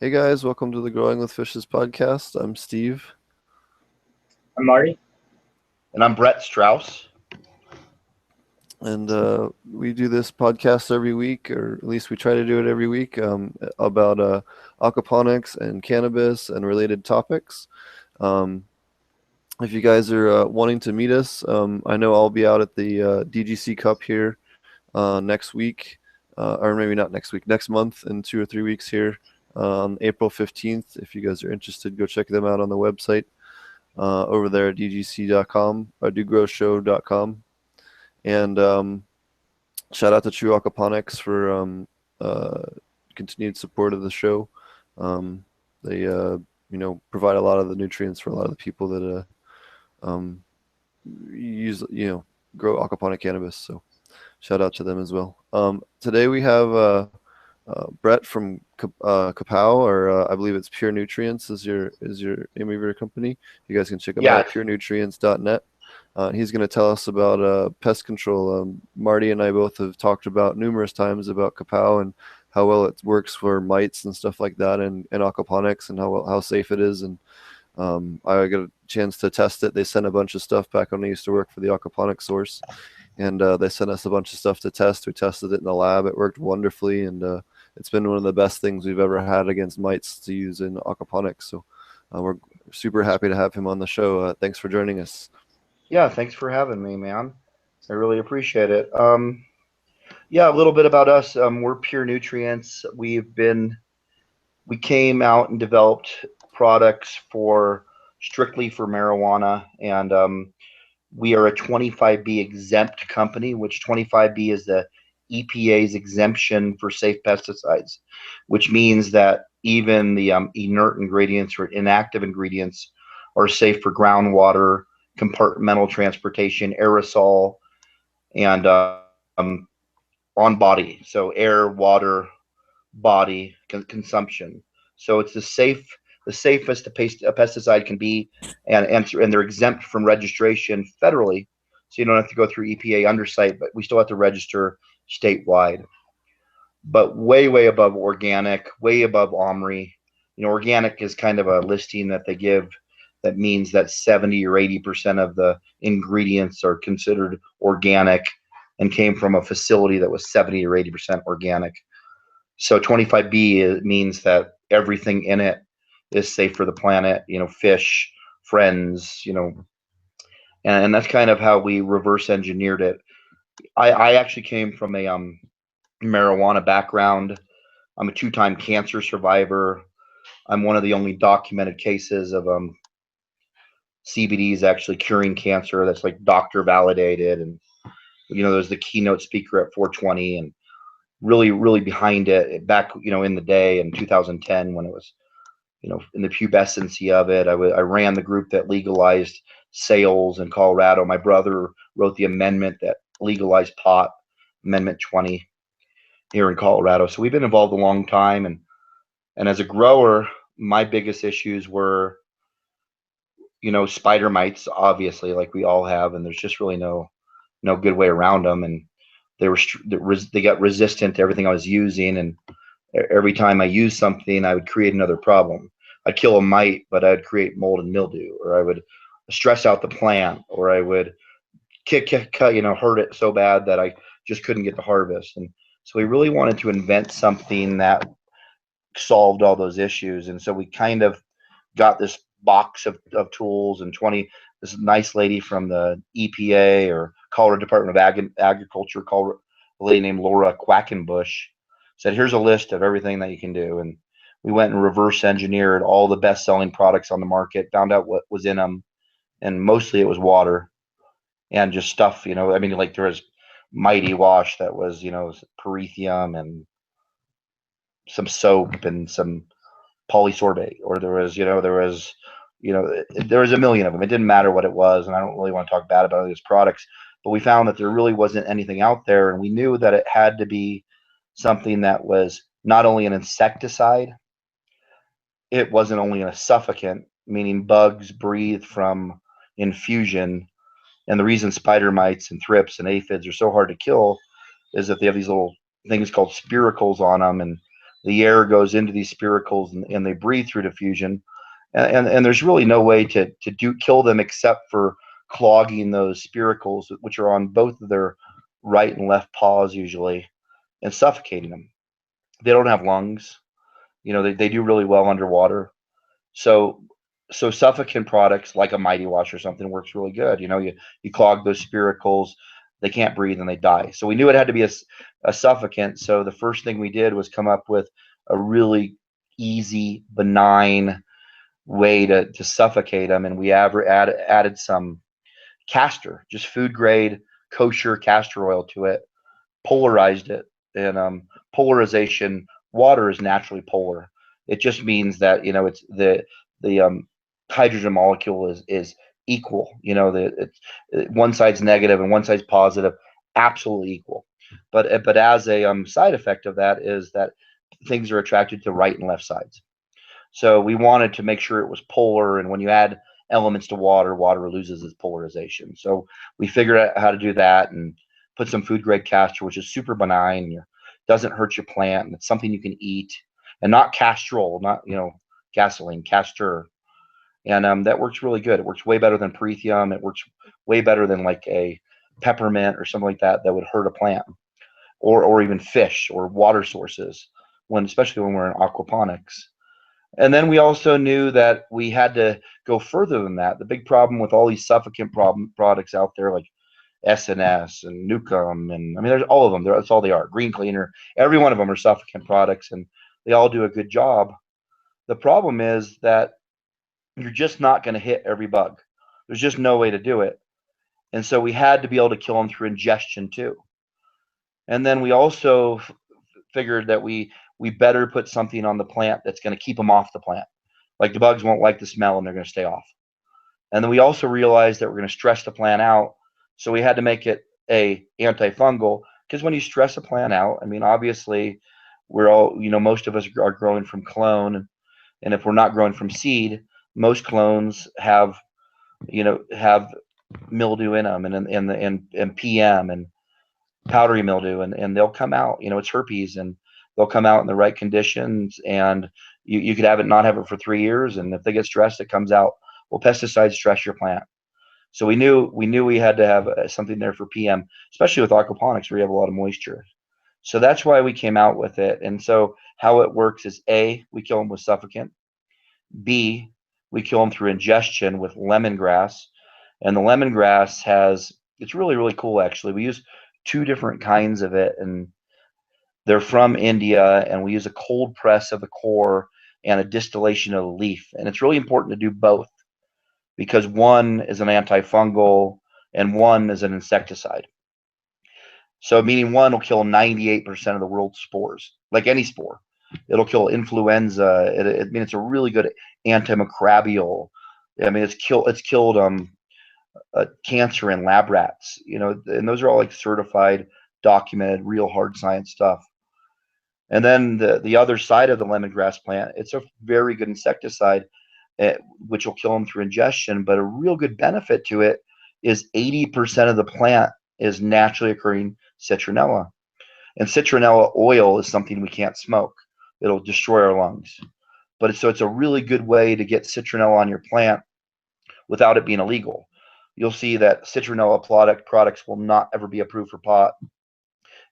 Hey guys, welcome to the Growing with Fishes podcast. I'm Steve. I'm Marty. And I'm Brett Strauss. And we do this podcast every week, or at least we try to do it every week, about aquaponics and cannabis and related topics. Um, if you guys are wanting to meet us, I know I'll be out at the DGC Cup here next week, or maybe not next week, next month in 2 or 3 weeks here on April 15th. If you guys are interested, go check them out on the website over there at dgc.com or dogrowshow.com. And shout out to True Aquaponics for continued support of the show. They provide a lot of the nutrients for a lot of the people that use grow aquaponic cannabis. So shout out to them as well. Today we have Brett from Kapow, or I believe it's Pure Nutrients is your name of your company. You guys can check them out at Yeah, purenutrients.net. He's going to tell us about pest control. Marty and I both have talked about numerous times about Kapow and how well it works for mites and stuff like that, and aquaponics, and how safe it is. And I got a chance to test it. They sent a bunch of stuff back when I used to work for the aquaponic source, and they sent us a bunch of stuff to test. We tested it in the lab. It worked wonderfully, and it's been one of the best things we've ever had against mites to use in aquaponics. So we're super happy to have him on the show. Thanks for joining us. yeah. Thanks for having me, man. I really appreciate it. Yeah, a little bit about us. We're Pure Nutrients. We came out and developed products for strictly for marijuana, and we are a 25B exempt company, which 25B is the EPA's exemption for safe pesticides, which means that even the inert ingredients or inactive ingredients are safe for groundwater, compartmental transportation, aerosol, and on body. So air, water, body consumption. So it's the safest a pesticide can be, and they're exempt from registration federally, so you don't have to go through EPA undersite, but we still have to register statewide. But way above organic, way above OMRI. Organic is kind of a listing that they give that means that 70 or 80% of the ingredients are considered organic and came from a facility that was 70 or 80% organic. So 25B means that everything in it is safe for the planet, fish, friends, and that's kind of how we reverse engineered it. I actually came from a marijuana background. I'm a two-time cancer survivor. I'm one of the only documented cases of CBD is actually curing cancer. That's like doctor validated, and there's the keynote speaker at 420, and really behind it back in the day in 2010 when it was in the pubescency of it. I ran the group that legalized sales in Colorado. My brother wrote the amendment that legalized pot, Amendment 20, here in Colorado. So we've been involved a long time, and as a grower, my biggest issues were spider mites, obviously, like we all have, and there's just really no good way around them. And they got resistant to everything I was using, and every time I used something, I would create another problem. I'd kill a mite, but I'd create mold and mildew, or I would stress out the plant, or I would cut, hurt it so bad that I just couldn't get the harvest. And so we really wanted to invent something that solved all those issues. And so we kind of got this box of tools, and this nice lady from the EPA or Colorado Department of Agriculture, called a lady named Laura Quackenbush, said, here's a list of everything that you can do. And we went and reverse engineered all the best selling products on the market, found out what was in them, and mostly it was water and just stuff. I mean, like there was Mighty Wash that was perithium, and some soap and some polysorbate, or there was a million of them. It didn't matter what it was, and I don't really want to talk bad about these products, but we found that there really wasn't anything out there, and we knew that it had to be something that was not only an insecticide, it wasn't only a suffocant, meaning bugs breathe from infusion. And the reason spider mites and thrips and aphids are so hard to kill is that they have these little things called spiracles on them, and the air goes into these spiracles and they breathe through diffusion. And there's really no way to kill them except for clogging those spiracles, which are on both of their right and left paws usually, and suffocating them. They don't have lungs. They do really well underwater. So so suffocant products like a Mighty Wash or something works really good. You clog those spiracles, they can't breathe and they die. So we knew it had to be a suffocant. So the first thing we did was come up with a really easy, benign way to suffocate them, and we added some castor, just food grade kosher castor oil to it, polarized it, and polarization. Water is naturally polar. It just means that it's the hydrogen molecule is equal. One side's negative and one side's positive, absolutely equal. But as a side effect of that is that things are attracted to right and left sides. So we wanted to make sure it was polar, and when you add elements to water, water loses its polarization. So we figured out how to do that and put some food grade castor, which is super benign, doesn't hurt your plant, and it's something you can eat, and not castrol, not gasoline, castor, and that works really good. It works way better than Parathium. It works way better than like a peppermint or something like that would hurt a plant, or even fish or water sources, especially when we're in aquaponics. And then we also knew that we had to go further than that. The big problem with all these suffocant products out there, like SNS and Nucum, and I mean, there's all of them. That's all they are. Green Cleaner, every one of them are suffocant products, and they all do a good job. The problem is that you're just not going to hit every bug. There's just no way to do it. And so we had to be able to kill them through ingestion too. And then we also figured that we better put something on the plant that's going to keep them off the plant. Like the bugs won't like the smell and they're going to stay off. And then we also realized that we're going to stress the plant out. So we had to make it a antifungal, because when you stress a plant out, I mean, obviously we're all, most of us are growing from clone. And if we're not growing from seed, most clones have mildew in them and PM and powdery mildew, and they'll come out, it's herpes, and they'll come out in the right conditions, and you could not have it for 3 years, and if they get stressed, it comes out. Well, pesticides stress your plant. So we had to have something there for PM, especially with aquaponics where you have a lot of moisture. So that's why we came out with it. And so how it works is A, we kill them with suffocant. B, we kill them through ingestion with lemongrass. And the lemongrass it's really, really cool actually. We use two different kinds of it, and they're from India, and we use a cold press of the core and a distillation of the leaf. And it's really important to do both, because one is an antifungal and one is an insecticide. So meaning one will kill 98% of the world's spores, like any spore. It'll kill influenza. I mean, it's a really good antimicrobial. I mean, it's killed cancer in lab rats, and those are all like certified, documented, real hard science stuff. And then the other side of the lemongrass plant, it's a very good insecticide, which will kill them through ingestion. But a real good benefit to it is 80% of the plant is naturally occurring citronella. And citronella oil is something we can't smoke. It'll destroy our lungs. But it's a really good way to get citronella on your plant without it being illegal. You'll see that citronella products will not ever be approved for pot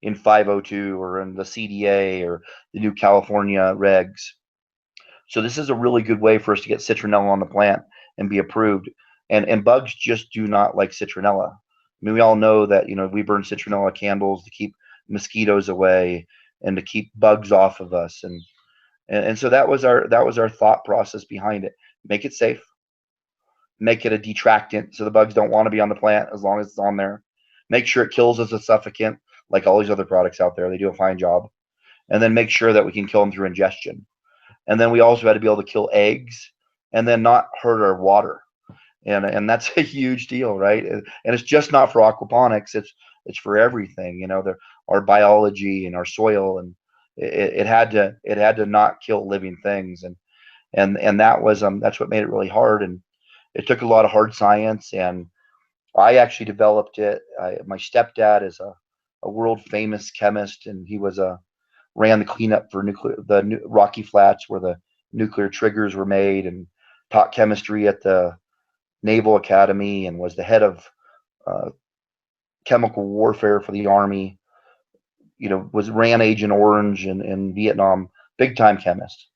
in 502 or in the CDA or the new California regs. So this is a really good way for us to get citronella on the plant and be approved. And bugs just do not like citronella. I mean, we all know that, we burn citronella candles to keep mosquitoes away and to keep bugs off of us. And so that was our thought process behind it. Make it safe, make it a detractant so the bugs don't want to be on the plant as long as it's on there. Make sure it kills as a suffocant, like all these other products out there. They do a fine job. And then make sure that we can kill them through ingestion. And then we also had to be able to kill eggs and then not hurt our water. And that's a huge deal, right? And it's just not for aquaponics. It's for everything, our biology and our soil, and it had to not kill living things. And that's what made it really hard. And it took a lot of hard science, and I actually developed it. My stepdad is a world famous chemist, and he was a ran the cleanup for Rocky Flats where the nuclear triggers were made, and taught chemistry at the Naval Academy, and was the head of uh, chemical warfare for the Army. Was ran Agent Orange in Vietnam, big time chemist.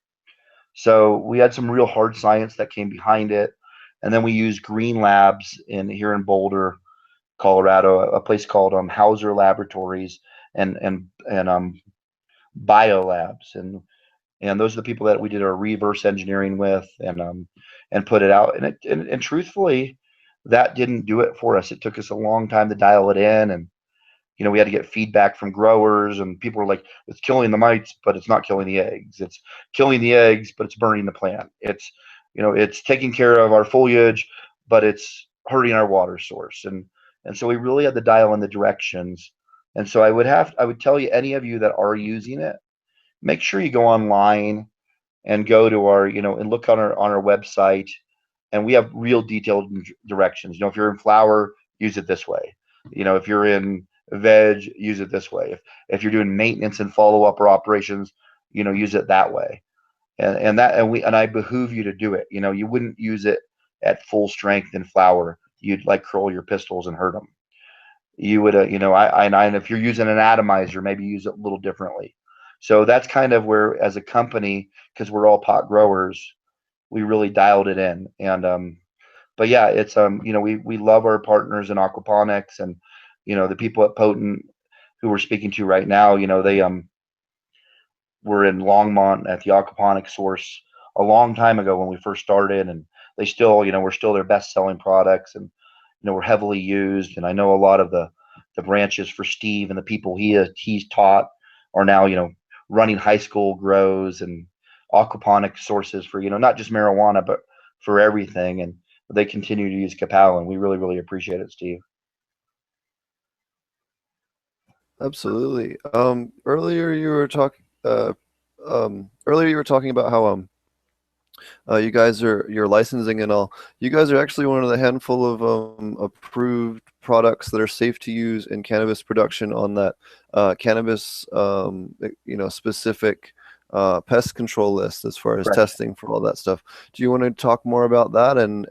So we had some real hard science that came behind it, and then we used green labs here in Boulder, Colorado, a place called Hauser Laboratories, and bio labs, and those are the people that we did our reverse engineering with, and put it out. And truthfully, that didn't do it for us. It took us a long time to dial it in, and we had to get feedback from growers, and people were like, it's killing the mites, but it's not killing the eggs. It's killing the eggs, but it's burning the plant. It's taking care of our foliage, but it's hurting our water source. And so we really had to dial in the directions. And so I would tell you, any of you that are using it, make sure you go online and go to our, and look on our website, and we have real detailed directions. If you're in flower, use it this way. If you're in veg, use it this way. If you're doing maintenance and follow up or operations, use it that way. And I behoove you to do it. You wouldn't use it at full strength in flower. You'd like curl your pistols and hurt them. You would, and if you're using an atomizer, maybe use it a little differently. So that's kind of where, as a company, because we're all pot growers, we really dialed it in. But yeah, it's we love our partners in aquaponics, and the people at Potent who we're speaking to right now. They were in Longmont at the aquaponic source a long time ago when we first started, and they still, we're still their best selling products, and we're heavily used. And I know a lot of the branches for Steve and the people he's taught are now running high school grows and aquaponic sources for not just marijuana, but for everything. And they continue to use Kapow, and we really, really appreciate it, Steve. Absolutely. Earlier you were talking about how you guys your licensing and all. You guys are actually one of the handful of approved products that are safe to use in cannabis production on that cannabis specific pest control list as far as Correct. testing for all that stuff. Do you want to talk more about that? And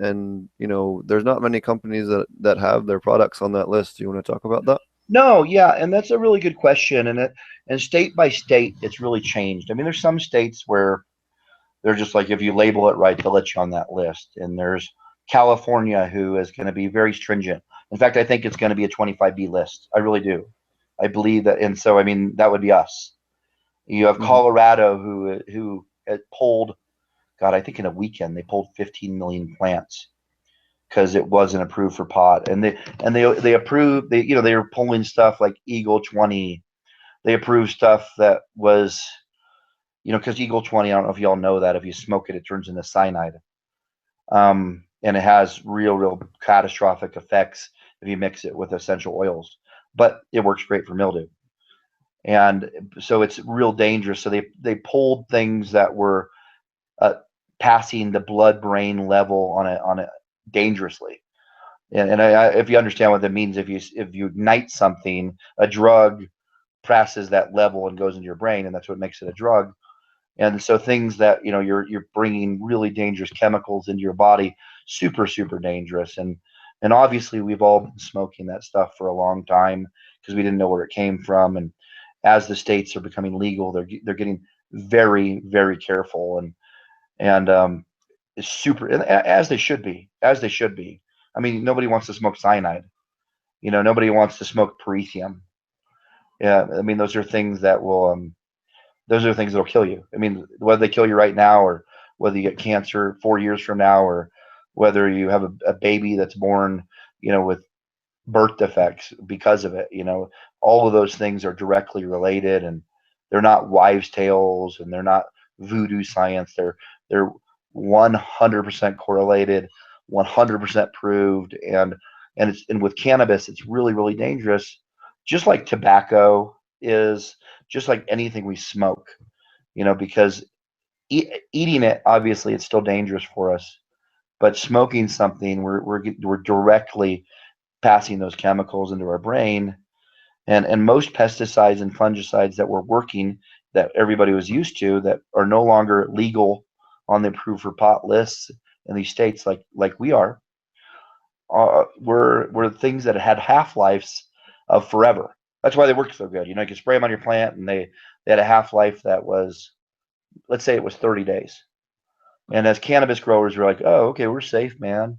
there's not many companies that have their products on that list. Do you want to talk about that? No, yeah, and that's a really good question. And state by state, it's really changed. I mean, there's some states where they're just like, if you label it right, they'll let you on that list. And there's California, who is going to be very stringent. In fact, I think it's going to be a 25B list. I really do. I believe that. And so, I mean, that would be us. You have Colorado, who had pulled, God, I think in a weekend they pulled 15 million plants because it wasn't approved for pot. And they approved, they were pulling stuff like Eagle 20. They approved stuff that was, because Eagle 20, I don't know if y'all know that if you smoke it, it turns into cyanide. And it has real catastrophic effects if you mix it with essential oils. But it works great for mildew. And so it's real dangerous. So they pulled things that were passing the blood-brain level on it dangerously. And if you understand what that means, if you ignite something, a drug passes that level and goes into your brain, and that's what makes it a drug. And so things that you're bringing really dangerous chemicals into your body, super dangerous. And obviously we've all been smoking that stuff for a long time because we didn't know where it came from. And as the states are becoming legal, they're getting very careful, and it's super, as they should be, I mean, nobody wants to smoke cyanide. Nobody wants to smoke perithium. Yeah, I mean, those are things that'll kill you. I mean, whether they kill you right now, or whether you get cancer 4 years from now, or whether you have a baby that's born, with birth defects because of it. All of those things are directly related, and they're not wives' tales, and they're not voodoo science. They're 100% correlated, 100% proved, and with cannabis, it's really dangerous, just like tobacco is, just like anything we smoke, because eating it, obviously, it's still dangerous for us, but smoking something, we're directly passing those chemicals into our brain. And most pesticides and fungicides that we're working that everybody was used to that are no longer legal on the approved for pot lists in these states like we are, were things that had half lives of forever. That's why they work so good. You know, you can spray them on your plant, and they had a half life that was, let's say, it was 30 days. And as cannabis growers, we're like, oh, okay, we're safe, man.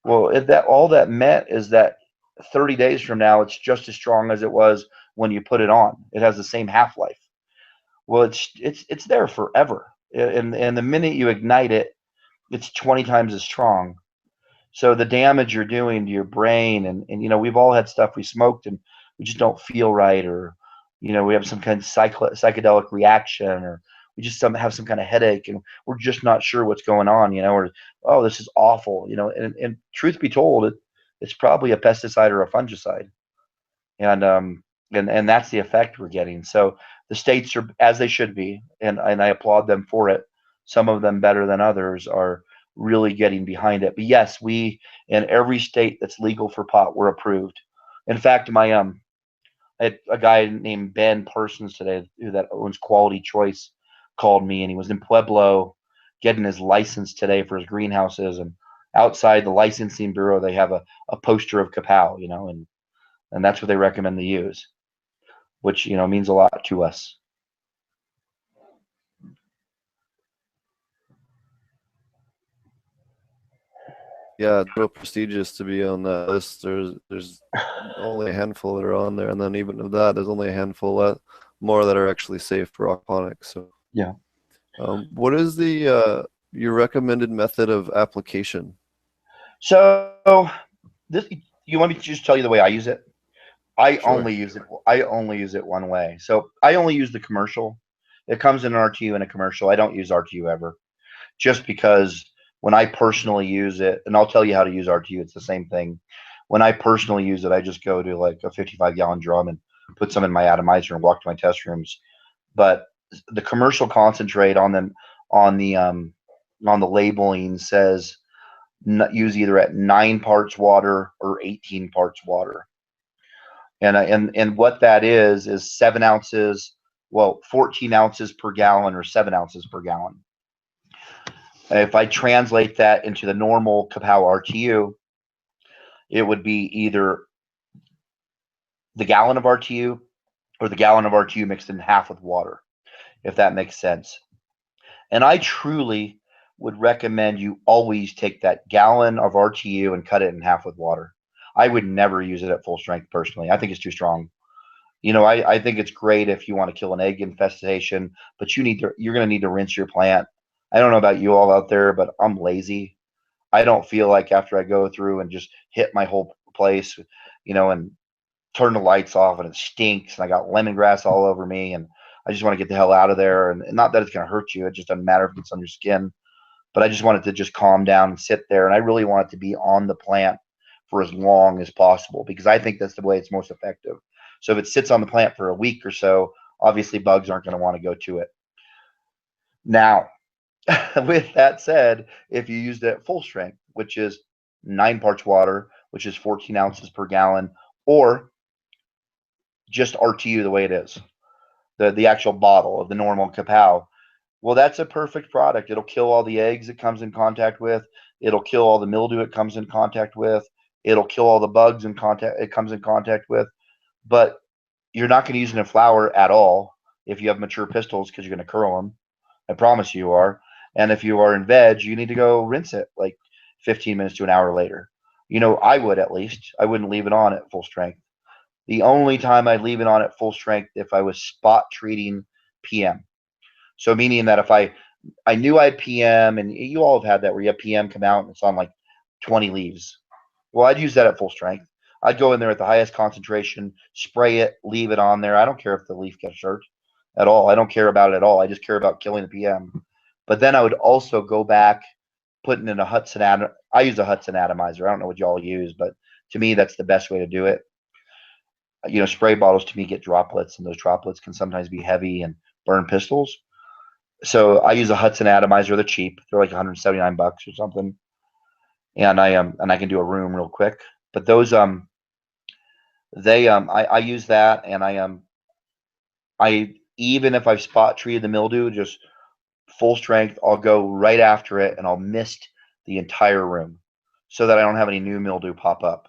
Well, if that all that meant is that 30 days from now, it's just as strong as it was when you put it on. It has the same half life. Well, it's there forever, and the minute you ignite it, it's 20 times as strong. So the damage you're doing to your brain, and you know, we've all had stuff we smoked and we just don't feel right, or you know, we have some kind of psychedelic reaction, or we just have some kind of headache, and we're just not sure what's going on, you know, or oh, this is awful, you know, and truth be told, it's probably a pesticide or a fungicide, and and that's the effect we're getting. So the states are as they should be, and I applaud them for it. Some of them better than others are really getting behind it. But yes, we in every state that's legal for pot, we're approved. In fact, my I had a guy named Ben Parsons today that owns Quality Choice called me, and he was in Pueblo getting his license today for his greenhouses, and outside the licensing bureau they have a poster of Kapow, you know, and that's what they recommend to use, which you know means a lot to us. Yeah, it's real prestigious to be on that list. There's only a handful that are on there, and then even of that, there's only a handful more that are actually safe for aquaponics. So, Yeah. what is the your recommended method of application? So this, you want me to just tell you the way I use it? I Sure. only use it. I only use it one way. So I only use the commercial. It comes in an RTU and a commercial. I don't use RTU ever, just because when I personally use it, and I'll tell you how to use RTU. It's the same thing. When I personally use it, I just go to like a 55-gallon drum and put some in my atomizer and walk to my test rooms. But the commercial concentrate on the on the labeling says use either at 9 parts water or 18 parts water. And what that is 7 ounces, well, 14 ounces per gallon or 7 ounces per gallon. If I translate that into the normal Kapow RTU, it would be either the gallon of RTU or the gallon of RTU mixed in half with water, if that makes sense. And I truly would recommend you always take that gallon of RTU and cut it in half with water. I would never use it at full strength personally. I think it's too strong. You know, I think it's great if you want to kill an egg infestation, but you're going to need to rinse your plant. I don't know about you all out there, but I'm lazy. I don't feel like after I go through and just hit my whole place, you know, and turn the lights off and it stinks and I got lemongrass all over me and I just want to get the hell out of there. And not that it's going to hurt you. It just doesn't matter if it gets on your skin, but I just want it to just calm down and sit there. And I really want it to be on the plant for as long as possible because I think that's the way it's most effective. So if it sits on the plant for a week or so, obviously bugs aren't going to want to go to it. Now, with that said, if you used it at full strength, which is 9 parts water, which is 14 ounces per gallon, or just RTU the way it is, the actual bottle of the normal Kapow, well, that's a perfect product. It'll kill all the eggs it comes in contact with. It'll kill all the mildew it comes in contact with. It'll kill all the bugs in contact it comes in contact with. But you're not going to use it in flower at all if you have mature pistils because you're going to curl them. I promise you are. And if you are in veg, you need to go rinse it like 15 minutes to an hour later. You know, I would at least. I wouldn't leave it on at full strength. The only time I'd leave it on at full strength if I was spot treating PM. So meaning that if I knew I had PM, and you all have had that where you have PM come out and it's on like 20 leaves. Well, I'd use that at full strength. I'd go in there at the highest concentration, spray it, leave it on there. I don't care if the leaf gets hurt at all. I don't care about it at all. I just care about killing the PM. But then I would also go back, putting in a Hudson atom. I use a Hudson atomizer. I don't know what y'all use, but to me, that's the best way to do it. You know, spray bottles to me get droplets, and those droplets can sometimes be heavy and burn pistols. So I use a Hudson atomizer. They're cheap. They're like 179 bucks or something. And I can do a room real quick. But those I use that, and I even if I've spot treated the mildew, just full strength, I'll go right after it and I'll mist the entire room so that I don't have any new mildew pop up.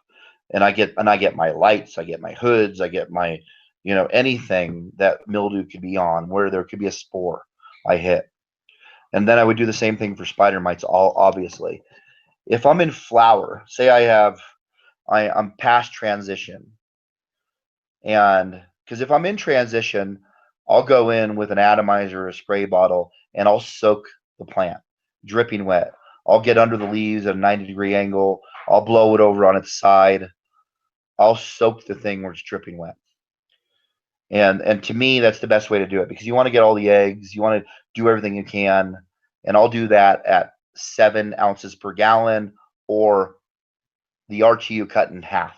And I get my lights, I get my hoods, I get my anything that mildew could be on where there could be a spore I hit. And then I would do the same thing for spider mites, all obviously. If I'm in flower, say I'm past transition, and because if I'm in transition, I'll go in with an atomizer or a spray bottle and I'll soak the plant, dripping wet. I'll get under the leaves at a 90-degree angle. I'll blow it over on its side. I'll soak the thing where it's dripping wet. And to me, that's the best way to do it because you want to get all the eggs. You want to do everything you can. And I'll do that at 7 ounces per gallon or the RTU cut in half,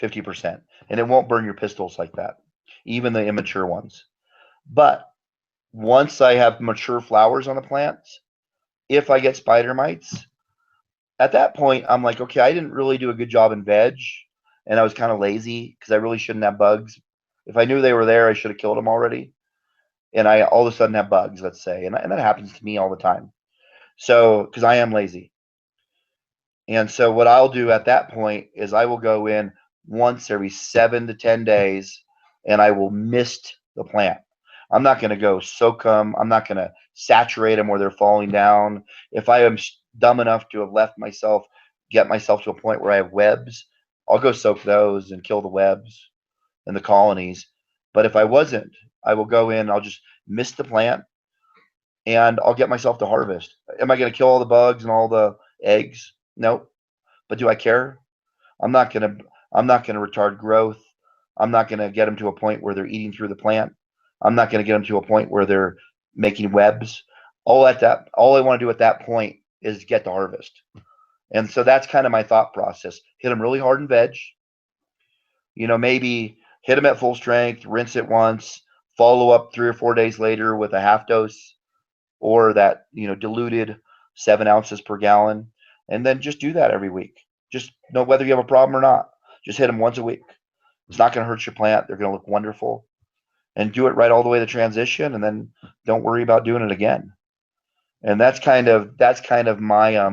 50%. And it won't burn your pistils like that, even the immature ones. But once I have mature flowers on the plants, if I get spider mites, at that point, I'm like, okay, I didn't really do a good job in veg, and I was kind of lazy because I really shouldn't have bugs. If I knew they were there, I should have killed them already. And I all of a sudden have bugs, let's say, and that happens to me all the time. So, because I am lazy. And so what I'll do at that point is I will go in once every 7 to 10 days and I will mist the plant. I'm not going to go soak them. I'm not going to saturate them where they're falling down. If I am dumb enough to have get myself to a point where I have webs, I'll go soak those and kill the webs and the colonies. But if I wasn't, I will go in, I'll just mist the plant and I'll get myself to harvest. Am I going to kill all the bugs and all the eggs? Nope. But do I care? I'm not gonna retard growth. I'm not gonna get them to a point where they're eating through the plant. I'm not gonna get them to a point where they're making webs. All I want to do at that point is get the harvest. And so that's kind of my thought process. Hit them really hard in veg. Maybe hit them at full strength, rinse it once, follow up 3 or 4 days later with a half dose or that diluted 7 ounces per gallon, and then just do that every week. Just know whether you have a problem or not. Just hit them once a week. It's not going to hurt your plant. They're going to look wonderful, and do it right all the way to transition, and then don't worry about doing it again. And that's kind of my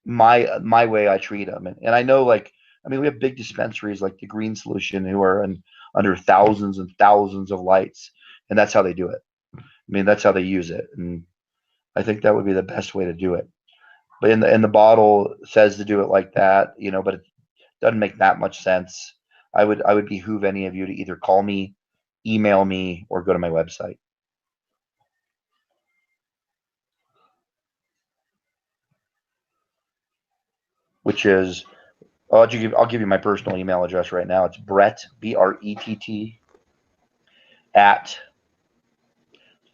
my way I treat them. And I know, we have big dispensaries like the Green Solution who are under thousands and thousands of lights, and that's how they do it. That's how they use it, and I think that would be the best way to do it. But in the bottle says to do it like that, but it doesn't make that much sense. I would behoove any of you to either call me, email me, or go to my website. Which is, I'll give you my personal email address right now. It's Brett, BRETT, at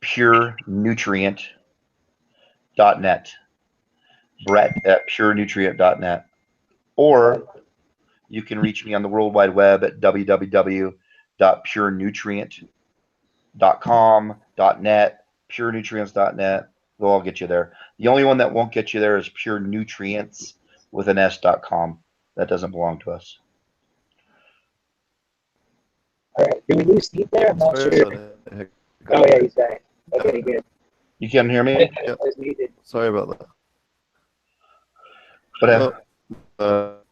purenutrient.net. Brett at purenutrient.net. Or you can reach me on the World Wide Web at www.purenutrient.com.net, purenutrients.net. They'll all get you there. The only one that won't get you there is Pure Nutrients with an S.com. That doesn't belong to us. All right. Did we lose Steve there? I'm not sure. Oh, yeah, he's back. Okay, good. You can hear me? Yep. I was muted. Sorry about that. But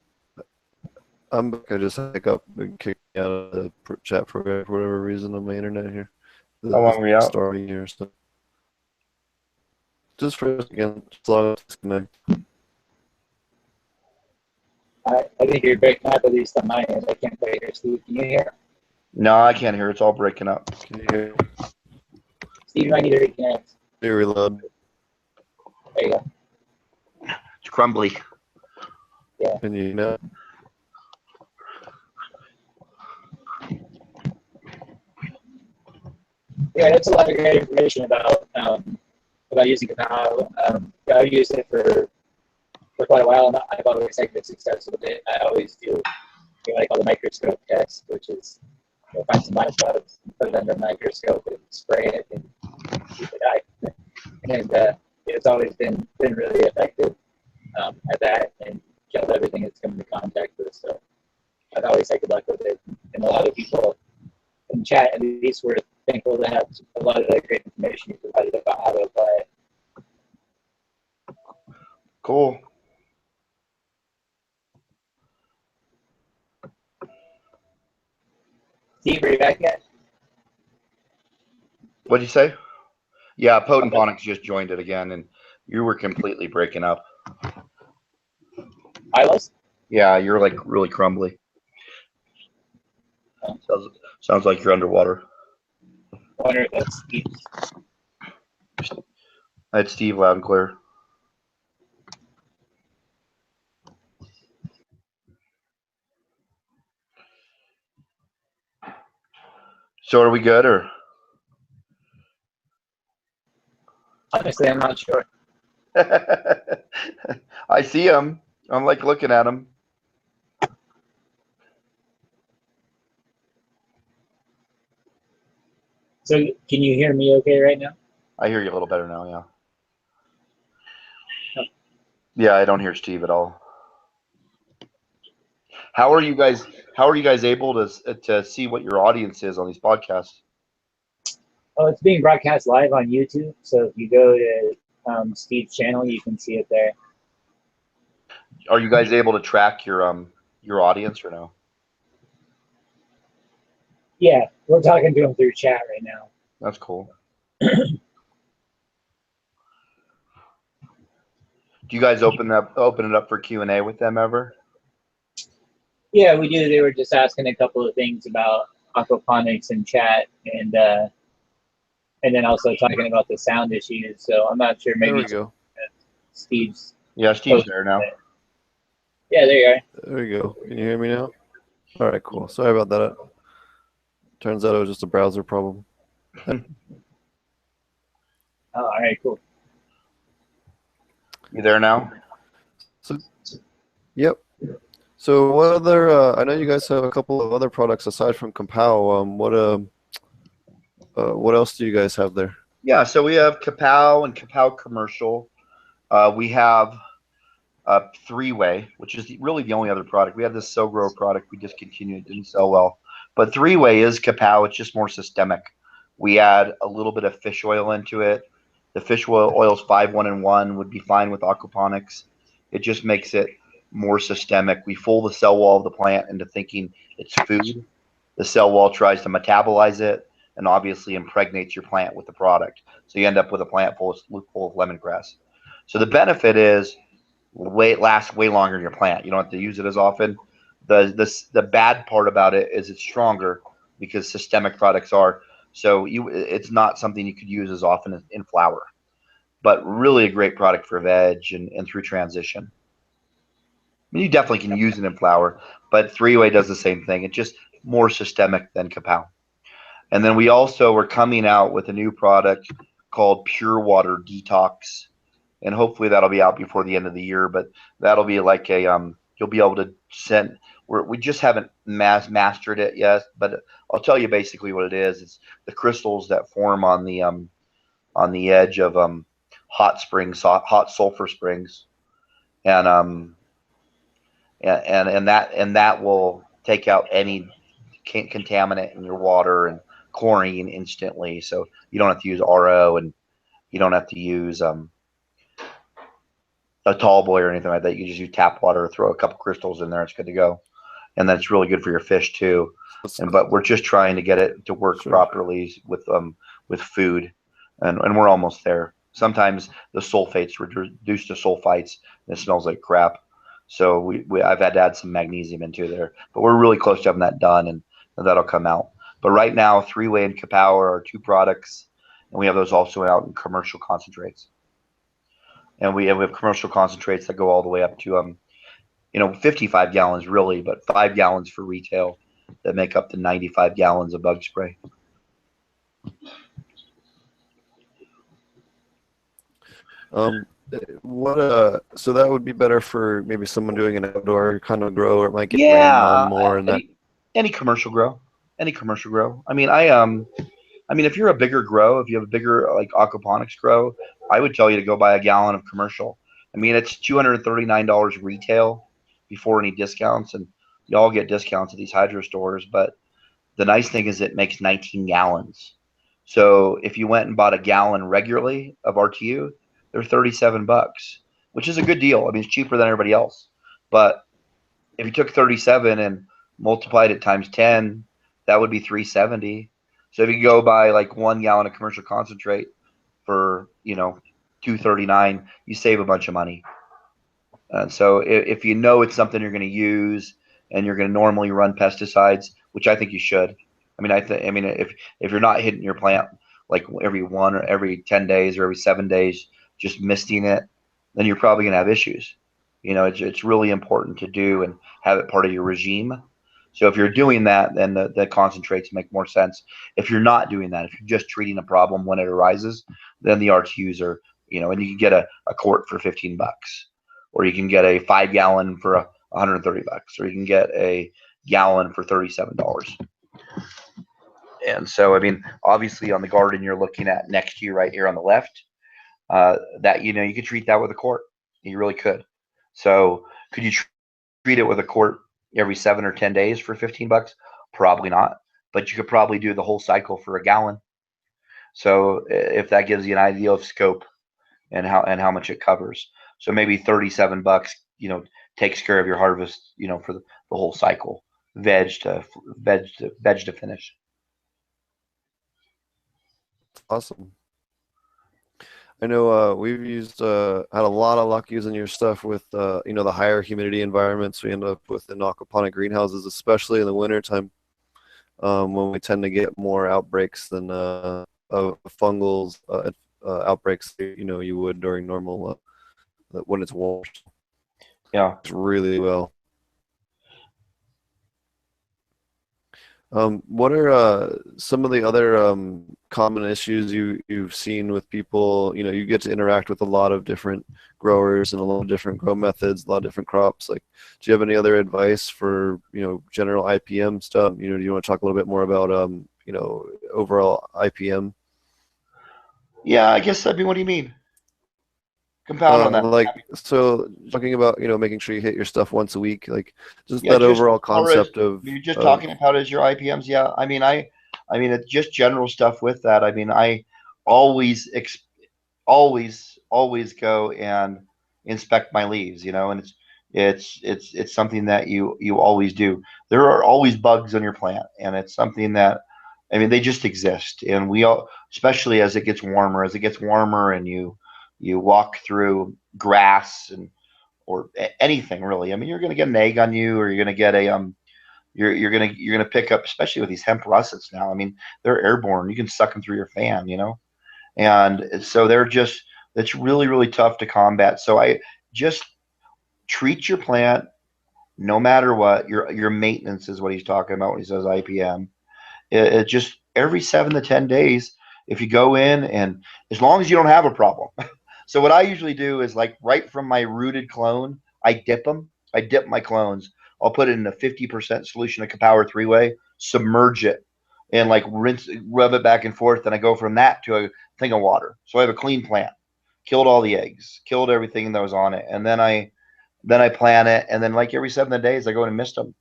I'm back. I just hiccup and kicked me out of the chat program for whatever reason on my internet here. How long were you out? Starting here, so just for a second, just log out, disconnect. I think you're breaking up, at least on my end. I can't quite hear Steve. Can you hear? No, I can't hear. It's all breaking up. Can you hear? Steve, you might need to reconnect. Here, reload. There you go. It's crumbly. Yeah. Can you know? Yeah, that's a lot of great information about using Kapow. I've used it for quite a while, and I've always had good success with it. I always do what I call the microscope test, which is find some live bugs, put it under a microscope, and spray it, and see if it die. And it's always been really effective at that, and killed everything it's come into contact with. So I've always had good luck with it, and a lot of people in chat, at least we're thankful to have a lot of the great information you provided about how to apply it. Cool. Steve, are you back yet? What'd you say? Yeah, Okay. Ponics just joined it again, and you were completely breaking up. I was? Yeah, you're like really crumbly. Sounds like you're underwater. I wonder if that's Steve's. That's Steve loud and clear. So are we good, or? Honestly, I'm not sure. I see him. I'm like looking at him. So can you hear me okay right now? I hear you a little better now, yeah. Oh. Yeah, I don't hear Steve at all. How are you guys able to see what your audience is on these podcasts? Oh, it's being broadcast live on YouTube. So if you go to Steve's channel, you can see it there. Are you guys able to track your audience or no? Yeah, we're talking to him through chat right now. That's cool. Do you guys open it up for Q&A with them ever? Yeah, we do. They were just asking a couple of things about aquaponics in chat, and then also talking about the sound issues. So I'm not sure. Maybe There we go. Steve's. Yeah, Steve's there now. Yeah, there you are. There we go. Can you hear me now? All right, cool. Sorry about that. Turns out it was just a browser problem. Oh, all right, cool. You there now? Yep. So what other? I know you guys have a couple of other products aside from Kapow. What else do you guys have there? Yeah, so we have Kapow and Kapow Commercial. We have Three-Way, which is really the only other product. We have this SoGrow product we discontinued. It didn't sell well. But Three-Way is Kapow. It's just more systemic. We add a little bit of fish oil into it. The fish oil's 5-1-in-1 would be fine with aquaponics. It just makes it more systemic. We fool the cell wall of the plant into thinking it's food. The cell wall tries to metabolize it and obviously impregnates your plant with the product. So you end up with a plant full of lemongrass. So the benefit is lasts way longer in your plant. You don't have to use it as often. The bad part about it is it's stronger because systemic products are. So it's not something you could use as often in flower, but really a great product for veg and through transition. I mean, you definitely can use it in flower, but Three-Way does the same thing. It's just more systemic than Kapow. And then we also are coming out with a new product called Pure Water Detox, and hopefully that'll be out before the end of the year. But that'll be like a you'll be able to send. We just haven't mastered it yet, but I'll tell you basically what it is. It's the crystals that form on the edge of hot springs, hot sulfur springs, and that will take out any contaminant in your water and chlorine instantly. So you don't have to use RO, and you don't have to use a tall boy or anything like that. You just use tap water, throw a couple crystals in there, it's good to go. And that's really good for your fish too. But we're just trying to get it to work properly with food, and we're almost there. Sometimes the sulfates reduced to sulfites, and it smells like crap. So I've had to add some magnesium into there, but we're really close to having that done, and that'll come out. But right now, Three-Way and Kapow are our two products, and we have those also out in commercial concentrates. And we have commercial concentrates that go all the way up to 55 gallons really, but 5 gallons for retail that make up to 95 gallons of bug spray. So that would be better for maybe someone doing an outdoor kind of grow, or it might get rained Yeah, on more and that. any commercial grow, I mean, if you're a bigger grow, if you have a bigger like aquaponics grow, I would tell you to go buy a gallon of commercial. I mean, it's $239 retail before any discounts, and y'all get discounts at these hydro stores, but The nice thing is it makes 19 gallons. So if you went and bought a gallon regularly of RTU, they're $37, which is a good deal. I mean, it's cheaper than everybody else. But if you took 37 and multiplied it times 10, that would be 370. So if you go buy like 1 gallon of commercial concentrate for, 239, you save a bunch of money. So if you know it's something you're going to use and you're going to normally run pesticides, which I think you should. I mean, if you're not hitting your plant like every 1 or every 10 days or every 7 days, just misting it, then you're probably going to have issues. It's really important to do and have it part of your regime. So if you're doing that, then the concentrates make more sense. If you're not doing that, if you're just treating a problem when it arises, then the RTUs are, and you can get a quart for $15, or you can get a 5 gallon for $130, or you can get a gallon for $37. And so, I mean, obviously on the garden you're looking at next to you right here on the left, that, you could treat that with a quart. You really could. So could you treat it with a quart every 7 or 10 days for $15? Probably not, but you could probably do the whole cycle for a gallon. So if that gives you an idea of scope and how much it covers. So maybe $37, takes care of your harvest, for the whole cycle, veg to finish. Awesome. I know we've had a lot of luck using your stuff with the higher humidity environments we end up with in aquaponic greenhouses, especially in the wintertime, when we tend to get more outbreaks than of fungals outbreaks you would during normal when it's warm. Yeah. It's really well. What are some of the other common issues you've seen with people? You get to interact with a lot of different growers and a lot of different grow methods, a lot of different crops. Like, do you have any other advice for general IPM stuff? Do you want to talk a little bit more about overall IPM? Yeah, I guess. I mean, what do you mean? Compound on that. So talking about making sure you hit your stuff once a week, like just Yeah, that just overall concept of you're just talking about as your IPMs. Yeah, I mean, it's just general stuff with that. I mean, I always always go and inspect my leaves, and it's something that you always do. There are always bugs on your plant, and it's something that, I mean, they just exist, and we all, especially as it gets warmer, and you walk through grass or anything really. I mean, you're going to get an egg on you, or you're going to get a you're going to pick up, especially with these hemp russets now. I mean, they're airborne. You can suck them through your fan, and so it's really, really tough to combat. So I just treat your plant no matter what. Your maintenance is what he's talking about when he says IPM. It just every 7 to 10 days, if you go in, and as long as you don't have a problem. So what I usually do is, like, right from my rooted clone, I dip them. I dip my clones. I'll put it in a 50% solution of Kapow 3-way, submerge it, and like rub it back and forth. And I go from that to a thing of water. So I have a clean plant. Killed all the eggs, killed everything that was on it, and then I plant it, and then like every 7 days I go in and mist them,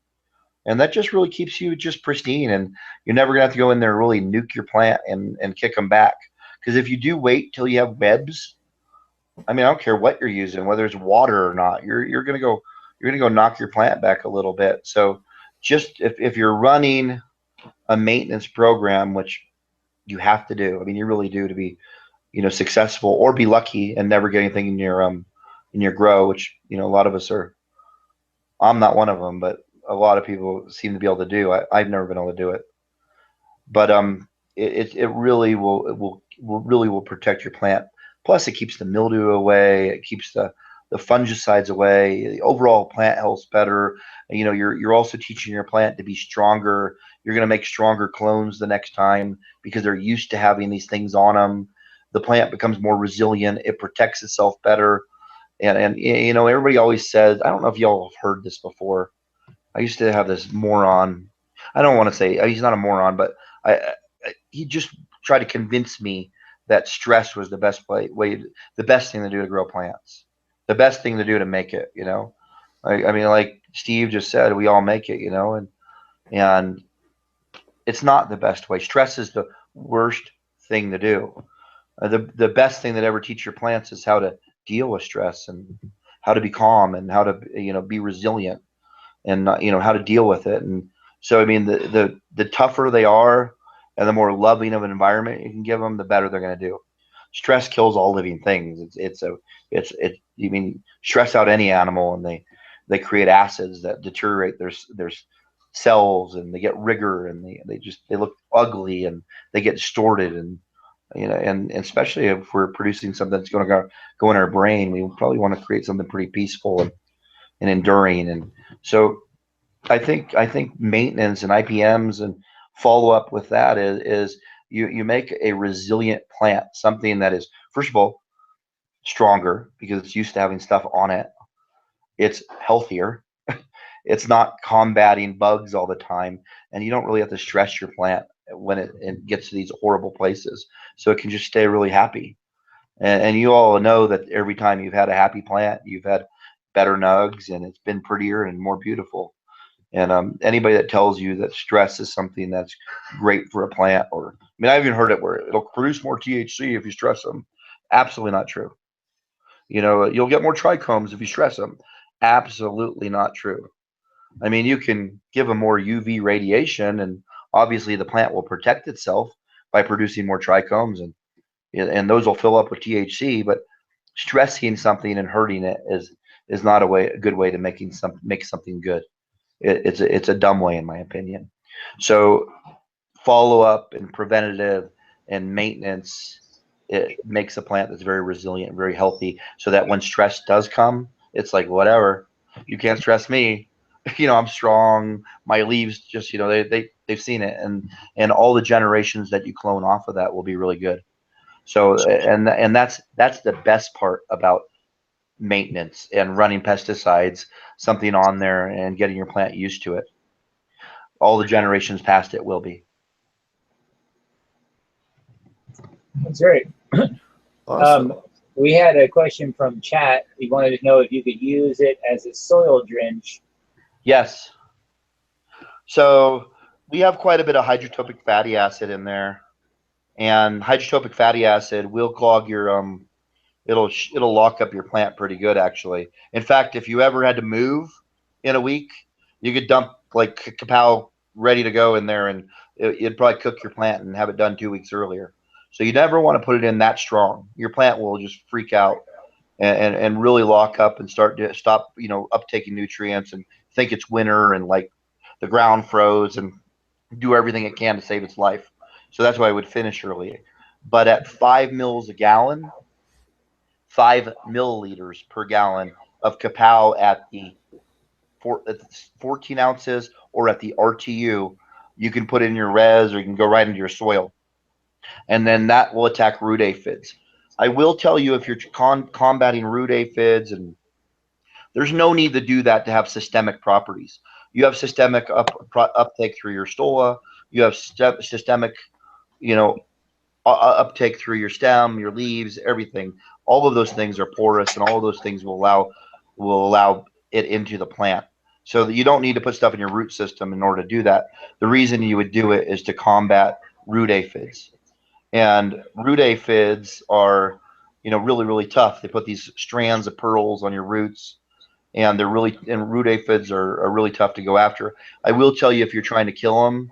and that just really keeps you just pristine, and you're never gonna have to go in there and really nuke your plant and kick them back. Because if you do wait till you have webs, I mean, I don't care what you're using, whether it's water or not, you're gonna go knock your plant back a little bit. So just if you're running a maintenance program, which you have to do, I mean, you really do, to be successful, or be lucky and never get anything in your grow, which a lot of us are. I'm not one of them, but a lot of people seem to be able to do. I've never been able to do it, but it really will protect your plant. Plus, it keeps the mildew away. It keeps the fungicides away. The overall plant health's better. You're also teaching your plant to be stronger. You're going to make stronger clones the next time because they're used to having these things on them. The plant becomes more resilient. It protects itself better. And everybody always says, I don't know if y'all have heard this before. I used to have this moron. I don't want to say he's not a moron, but he just tried to convince me that stress was the best thing to do to grow plants, the best thing to do to make it. I mean, like Steve just said, we all make it, and It's not the best way. Stress is the worst thing to do. The best thing that ever teach your plants is how to deal with stress and how to be calm and how to be resilient and how to deal with it. And so I mean the tougher they are and the more loving of an environment you can give them, the better they're going to do. Stress kills all living things. It's you mean stress out any animal and they create acids that deteriorate their cells and they get rigor and they look ugly and they get distorted and and especially if we're producing something that's going to go in our brain, we probably want to create something pretty peaceful and enduring. And so I think maintenance and IPMs and follow up with that is you make a resilient plant, something that is first of all stronger because it's used to having stuff on it. It's healthier. It's not combating bugs all the time, and you don't really have to stress your plant when it gets to these horrible places. So it can just stay really happy. And you all know that every time you've had a happy plant, you've had better nugs, and it's been prettier and more beautiful. And anybody that tells you that stress is something that's great for a plant, or I mean, I've even heard it where it'll produce more THC if you stress them. Absolutely not true. You'll get more trichomes if you stress them. Absolutely not true. I mean, you can give them more UV radiation, and obviously the plant will protect itself by producing more trichomes, and those will fill up with THC. But stressing something and hurting it is not a good way to make something good. It's a dumb way in my opinion. So follow up and preventative and maintenance, it makes a plant that's very resilient, very healthy, so that when stress does come, it's like whatever, you can't stress me. I'm strong. My leaves just they've seen it, and all the generations that you clone off of that will be really good. So and that's the best part about maintenance and running pesticides, something on there and getting your plant used to it. All the generations past it will be. That's great. Awesome. We had a question from chat. He wanted to know if you could use it as a soil drench. Yes. So we have quite a bit of hydrotrophic fatty acid in there, and hydrotrophic fatty acid will clog your it'll lock up your plant pretty good actually. In fact, if you ever had to move in a week, you could dump like Kapow ready to go in there, and it'd probably cook your plant and have it done 2 weeks earlier. So you never want to put it in that strong. Your plant will just freak out and really lock up and start to stop uptaking nutrients and think it's winter and like the ground froze and do everything it can to save its life. So that's why I would finish early. But at 5 mils a gallon, 5 milliliters per gallon of Kapow at the 14 ounces or at the RTU, you can put in your res or you can go right into your soil. And then that will attack root aphids. I will tell you, if you're combating root aphids, and there's no need to do that to have systemic properties. You have systemic uptake through your stola. You have systemic, uptake through your stem, your leaves, everything. All of those things are porous, and all of those things will allow it into the plant. So that you don't need to put stuff in your root system in order to do that. The reason you would do it is to combat root aphids. And root aphids are, really, really tough. They put these strands of pearls on your roots, and root aphids are really tough to go after. I will tell you, if you're trying to kill them,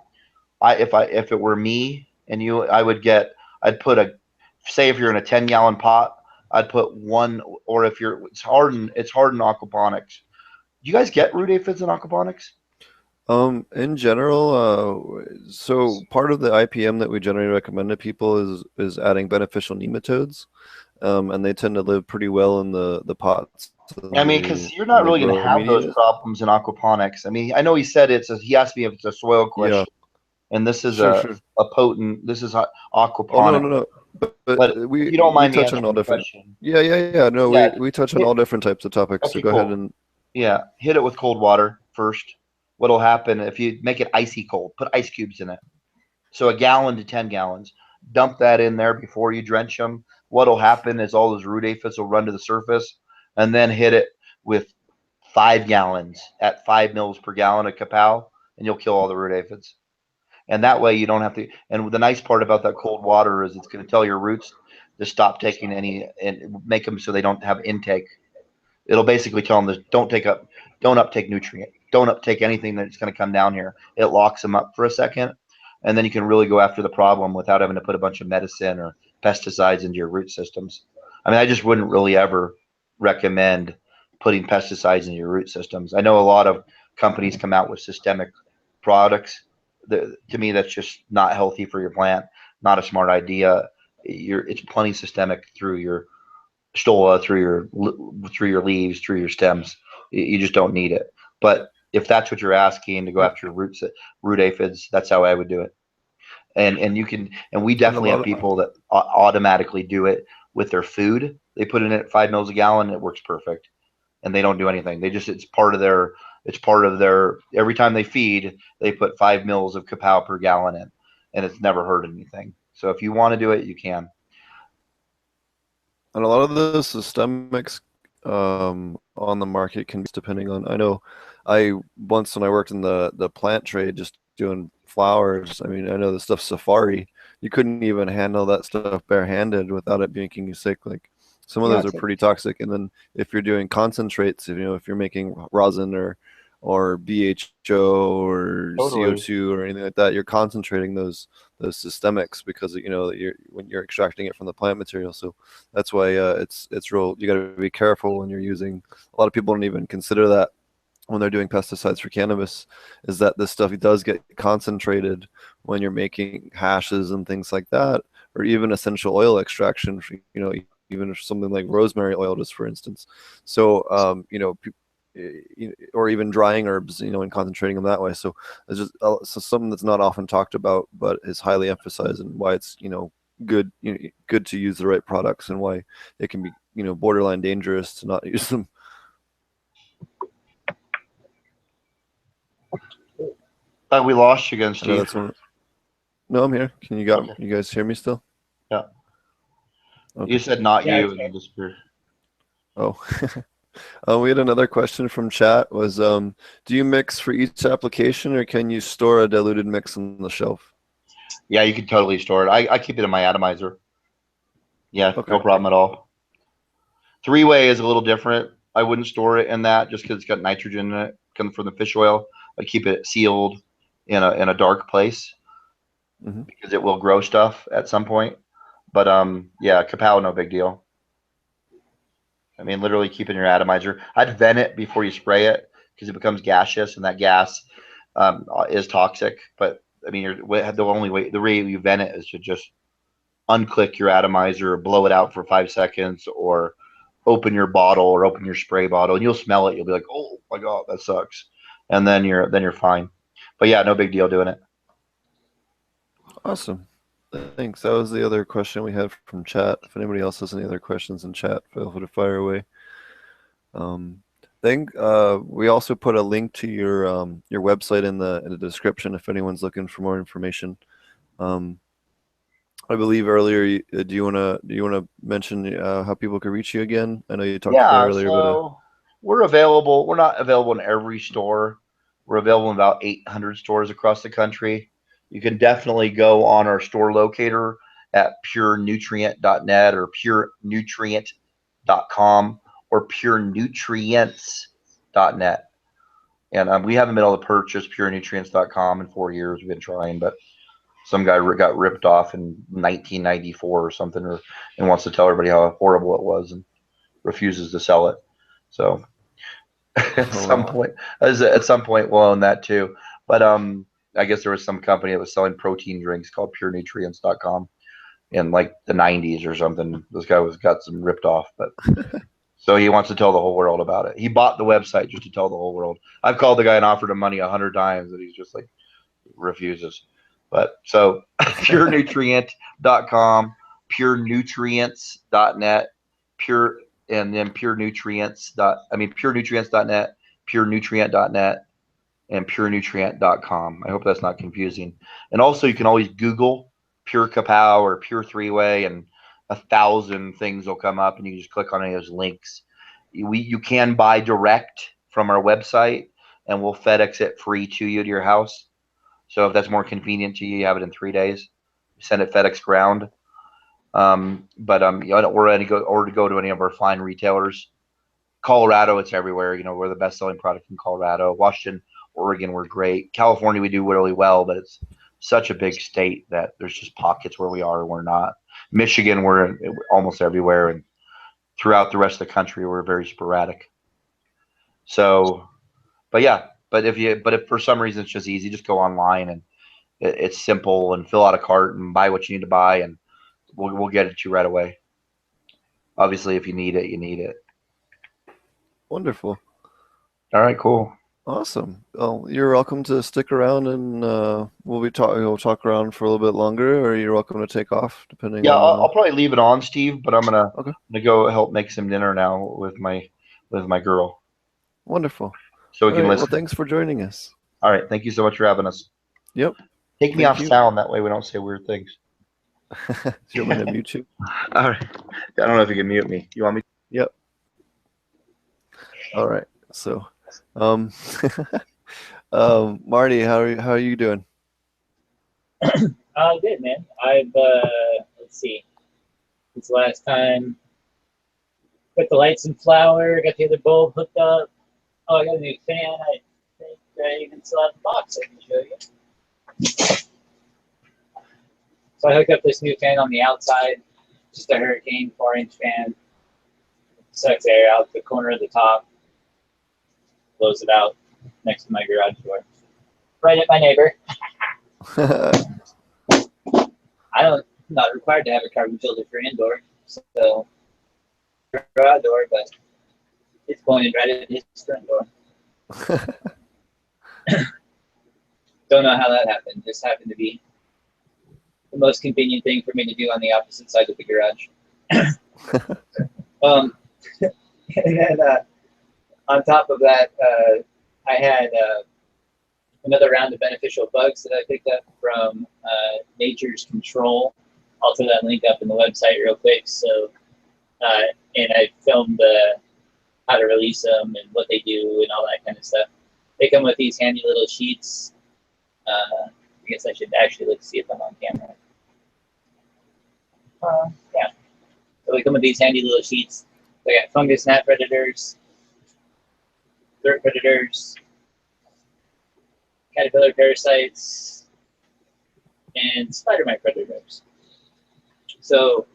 if it were me and you, I'd put say if you're in a 10-gallon pot, I'd put one, or if it's hardened aquaponics. Do you guys get root aphids in aquaponics? In general, so part of the IPM that we generally recommend to people is adding beneficial nematodes, and they tend to live pretty well in the pots. I mean, because you're not really going to have those problems in aquaponics. I mean, I know he said he asked me if it's a soil question, and this is sure. this is aquaponic. Oh, no. But we you don't mind we touch on all different. Question. Yeah. No, yeah, we touch on all different types of topics. Okay, so go cool. ahead and hit it with cold water first. What'll happen if you make it icy cold? Put ice cubes in it. So 1 gallon to 10 gallons. Dump that in there before you drench them. What'll happen is all those root aphids will run to the surface, and then hit it with 5 gallons at 5 mils per gallon of Kapow, and you'll kill all the root aphids. And that way you don't have to. And the nice part about that cold water is it's going to tell your roots to stop taking any and make them so they don't have intake. It'll basically tell them that don't uptake nutrient, don't uptake anything that's going to come down here. It locks them up for a second, and then you can really go after the problem without having to put a bunch of medicine or pesticides into your root systems. I mean, I just wouldn't really ever recommend putting pesticides into your root systems. I know a lot of companies come out with systemic products. To me, that's just not healthy for your plant. Not a smart idea. It's plenty systemic through your stola, through your leaves, through your stems. You just don't need it. But if that's what you're asking to go Yeah. after root aphids, that's how I would do it. And you can, and we And a definitely lot have of people that automatically do it with their food. They put in it 5 mils a gallon, and it works perfect, and they don't do anything. They just it's part of their every time they feed, they put 5 mils of Kapow per gallon in, and it's never hurt anything. So if you want to do it, you can. and a lot of the systemics on the market can be depending on. I know I once when I worked in the plant trade just doing flowers. I mean, I know the stuff Safari. You couldn't even handle that stuff barehanded without it making you sick. Like some of Yeah, those are it's like, pretty toxic. And then if you're doing concentrates, if you're making rosin or BHO or totally. CO2 or anything like that, you're concentrating those systemics because you're when you're extracting it from the plant material. So that's why it's real. You got to be careful when you're using. A lot of people don't even consider that when they're doing pesticides for cannabis, is that this stuff does get concentrated when you're making hashes and things like that, or even essential oil extraction. Even if something like rosemary oil, just for instance. So or even drying herbs, and concentrating them that way. So it's just so something that's not often talked about, but is highly emphasized, and why it's good good to use the right products, and why it can be borderline dangerous to not use them. We lost you again, I know Steve. that's one. No, I'm here. Okay. You guys hear me still? Yeah. You Okay. said not Yeah, you, it's and you good. disappeared. Oh, we had another question from chat. Was do you mix for each application, or can you store a diluted mix on the shelf? Yeah, you can totally store it. I keep it in my atomizer. Yeah, no Okay. problem at all. Three-way is a little different. I wouldn't store it in that just because it's got nitrogen in it coming from the fish oil. I keep it sealed in a dark place Hmm. because it will grow stuff at some point. But yeah, Kapow, no big deal. I mean, literally keep it in your atomizer. I'd vent it before you spray it because it becomes gaseous, and that gas is toxic. But I mean, the only way the way you vent it is to just unclick your atomizer, blow it out for 5 seconds, or open your bottle or open your spray bottle, and you'll smell it. You'll be like, "Oh my god, that sucks," and then you're fine. But yeah, no big deal doing it. Awesome. Thanks. That was the other question we had from chat. If anybody else has any other questions in chat, feel free to fire away. Think we also put a link to your website in the description if anyone's looking for more information. Um, I believe earlier. Do you wanna mention how people could reach you again? I know you talked about it Yeah, earlier, but so we're available. We're not available in every store. We're available in about 800 stores across the country. You can definitely go on our store locator at purenutrient.net or purenutrient.com or purenutrients.net. And we haven't been able to purchase purenutrients.com in 4 years. We've been trying, but some guy got ripped off in 1994 or something, and wants to tell everybody how horrible it was and refuses to sell it. So at oh some well. point, at some point, we'll own that too. But I guess there was some company that was selling protein drinks called purenutrients.com in like the 90s or something. This guy got some ripped off, but so he wants to tell the whole world about it. He bought the website just to tell the whole world. I've called the guy and offered him money 100 times, and he's just like refuses. But so purenutrient.com, purenutrients.net, pure and then purenutrients.net, purenutrient.net, and purenutrient.com. I hope that's not confusing. And also you can always Google Pure Kapow or Pure Three Way, and 1,000 things will come up, and you can just click on any of those links. You can buy direct from our website, and we'll FedEx it free to you to your house. So if that's more convenient to you, you have it in 3 days. Send it FedEx ground. Or to go to any of our fine retailers. Colorado, it's everywhere. We're the best-selling product in Colorado. Washington, Oregon, we're great. California, we do really well, but it's such a big state that there's just pockets where we are and we're not. Michigan, we're almost everywhere, and throughout the rest of the country, we're very sporadic. So, but yeah, but if for some reason it's just easy, just go online and it's simple and fill out a cart and buy what you need to buy, and we'll get it to you right away. Obviously, if you need it, you need it. Wonderful. All right, cool. Awesome. Well, you're welcome to stick around, and we'll talk around for a little bit longer, or you're welcome to take off, depending Yeah, on I'll probably leave it on, Steve, but Okay. I'm gonna go help make some dinner now with my girl, Wonderful. so we All can right. Well, listen. thanks for joining us. All right, thank you so much for having us. Yep. Take me Thank off you. sound, that way we don't say weird things. Do you want me to mute you? All right. I don't know if you can mute me. You want me? Yep. All right. So, um, Marty, how are you doing? Good, man. Let's see. Since the last time, put the lights in flower, got the other bulb hooked up. Oh, I got a new fan. I think I even still have the box I can show you. So I hooked up this new fan on the outside, just a Hurricane 4-inch fan. Sucks air out the corner of the top, blows it out next to my garage door. Right at my neighbor. I'm not required to have a carbon filter for indoor, so garage door, but it's pointed right at his front door. Don't know how that happened. Just happened to be the most convenient thing for me to do on the opposite side of the garage. And then on top of that, I had another round of beneficial bugs that I picked up from Nature's Control. I'll throw that link up in the website real quick. So, and I filmed how to release them and what they do and all that kind of stuff. They come with these handy little sheets. I guess I should actually look to see if I'm on camera. Yeah. So they come with these handy little sheets. They got fungus gnat predators, dirt predators, caterpillar parasites, and spider mite predators. So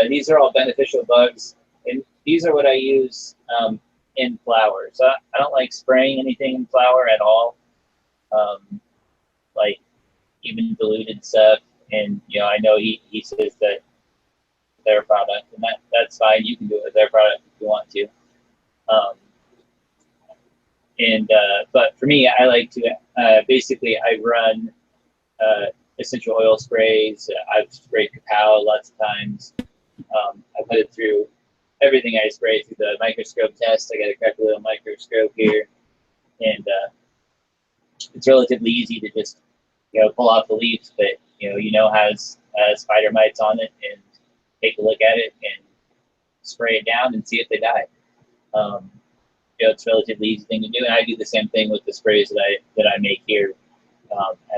these are all beneficial bugs, and these are what I use in flower. So I don't like spraying anything in flower at all, like even diluted stuff. And I know he says that their product, and that's fine. You can do it with their product if you want to. But for me, I like to basically I run essential oil sprays. I've sprayed Kapow lots of times. I put it through everything I spray through the microscope test. I got a crappy little microscope here, and it's relatively easy to just pull off the leaves, but has spider mites on it, and take a look at it and spray it down and see if they die. It's a relatively easy thing to do, and I do the same thing with the sprays that I make here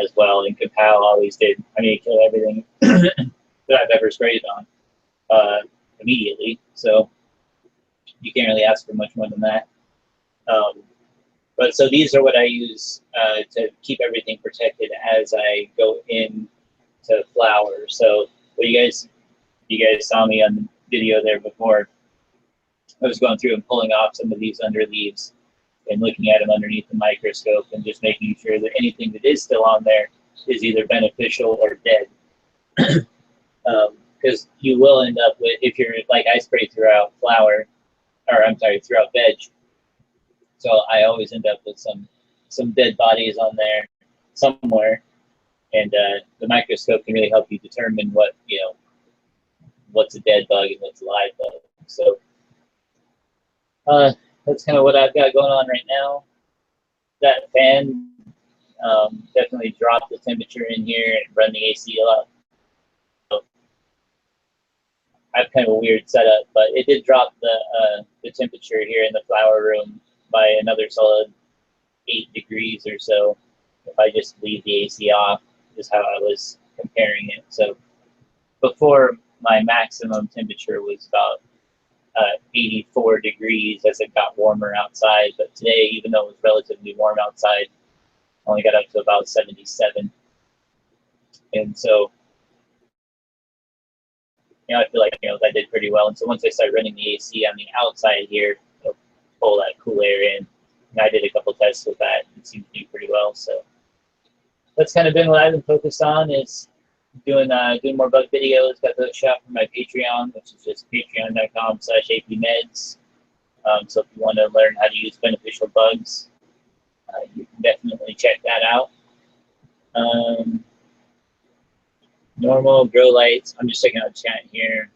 as well. And Kapow always did. I mean, kill everything that I've ever sprayed on immediately. So you can't really ask for much more than that. But so these are what I use to keep everything protected as I go into flower. So what you guys saw me on the video there before. I was going through and pulling off some of these under leaves and looking at them underneath the microscope and just making sure that anything that is still on there is either beneficial or dead. Because you will end up with, if you're like I spray throughout throughout veg. So I always end up with some dead bodies on there somewhere, and the microscope can really help you determine what's a dead bug and what's a live bug. So that's kind of what I've got going on right now. That fan definitely dropped the temperature in here and run the AC a lot. So I have kind of a weird setup, but it did drop the temperature here in the flower room by another solid 8 degrees or so. if I just leave the AC off, is how I was comparing it. So before, my maximum temperature was about 84 degrees as it got warmer outside. But today, even though it was relatively warm outside, I only got up to about 77. And so, I feel like, that did pretty well. And so once I started running the AC on the outside here, pull that cool air in. And I did a couple tests with that, and it seemed to do pretty well. So that's kind of been what I've been focused on, is doing more bug videos. Got those shot from my Patreon, which is just patreon.com/apmeds. So if you want to learn how to use beneficial bugs, you can definitely check that out. Normal grow lights. I'm just checking out the chat here.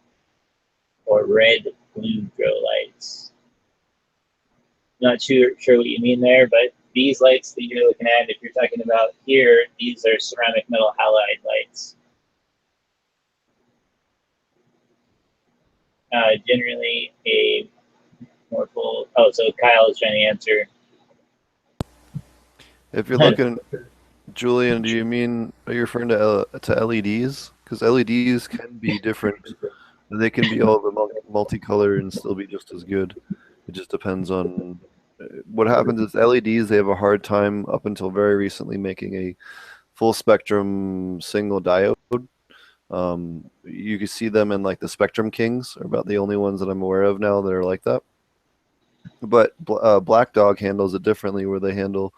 Or red, blue grow lights. Not sure what you mean there, but these lights that you're looking at, if you're talking about here, these are ceramic metal halide lights. Generally a more full. Oh, so Kyle is trying to answer. If you're looking, Julian, are you referring to LEDs? Because LEDs can be different. They can be all the multicolor and still be just as good. It just depends on what happens. Is LEDs, they have a hard time up until very recently making a full spectrum single diode. You can see them in like the Spectrum Kings, are about the only ones that I'm aware of now that are like that. But Black Dog handles it differently, where they handle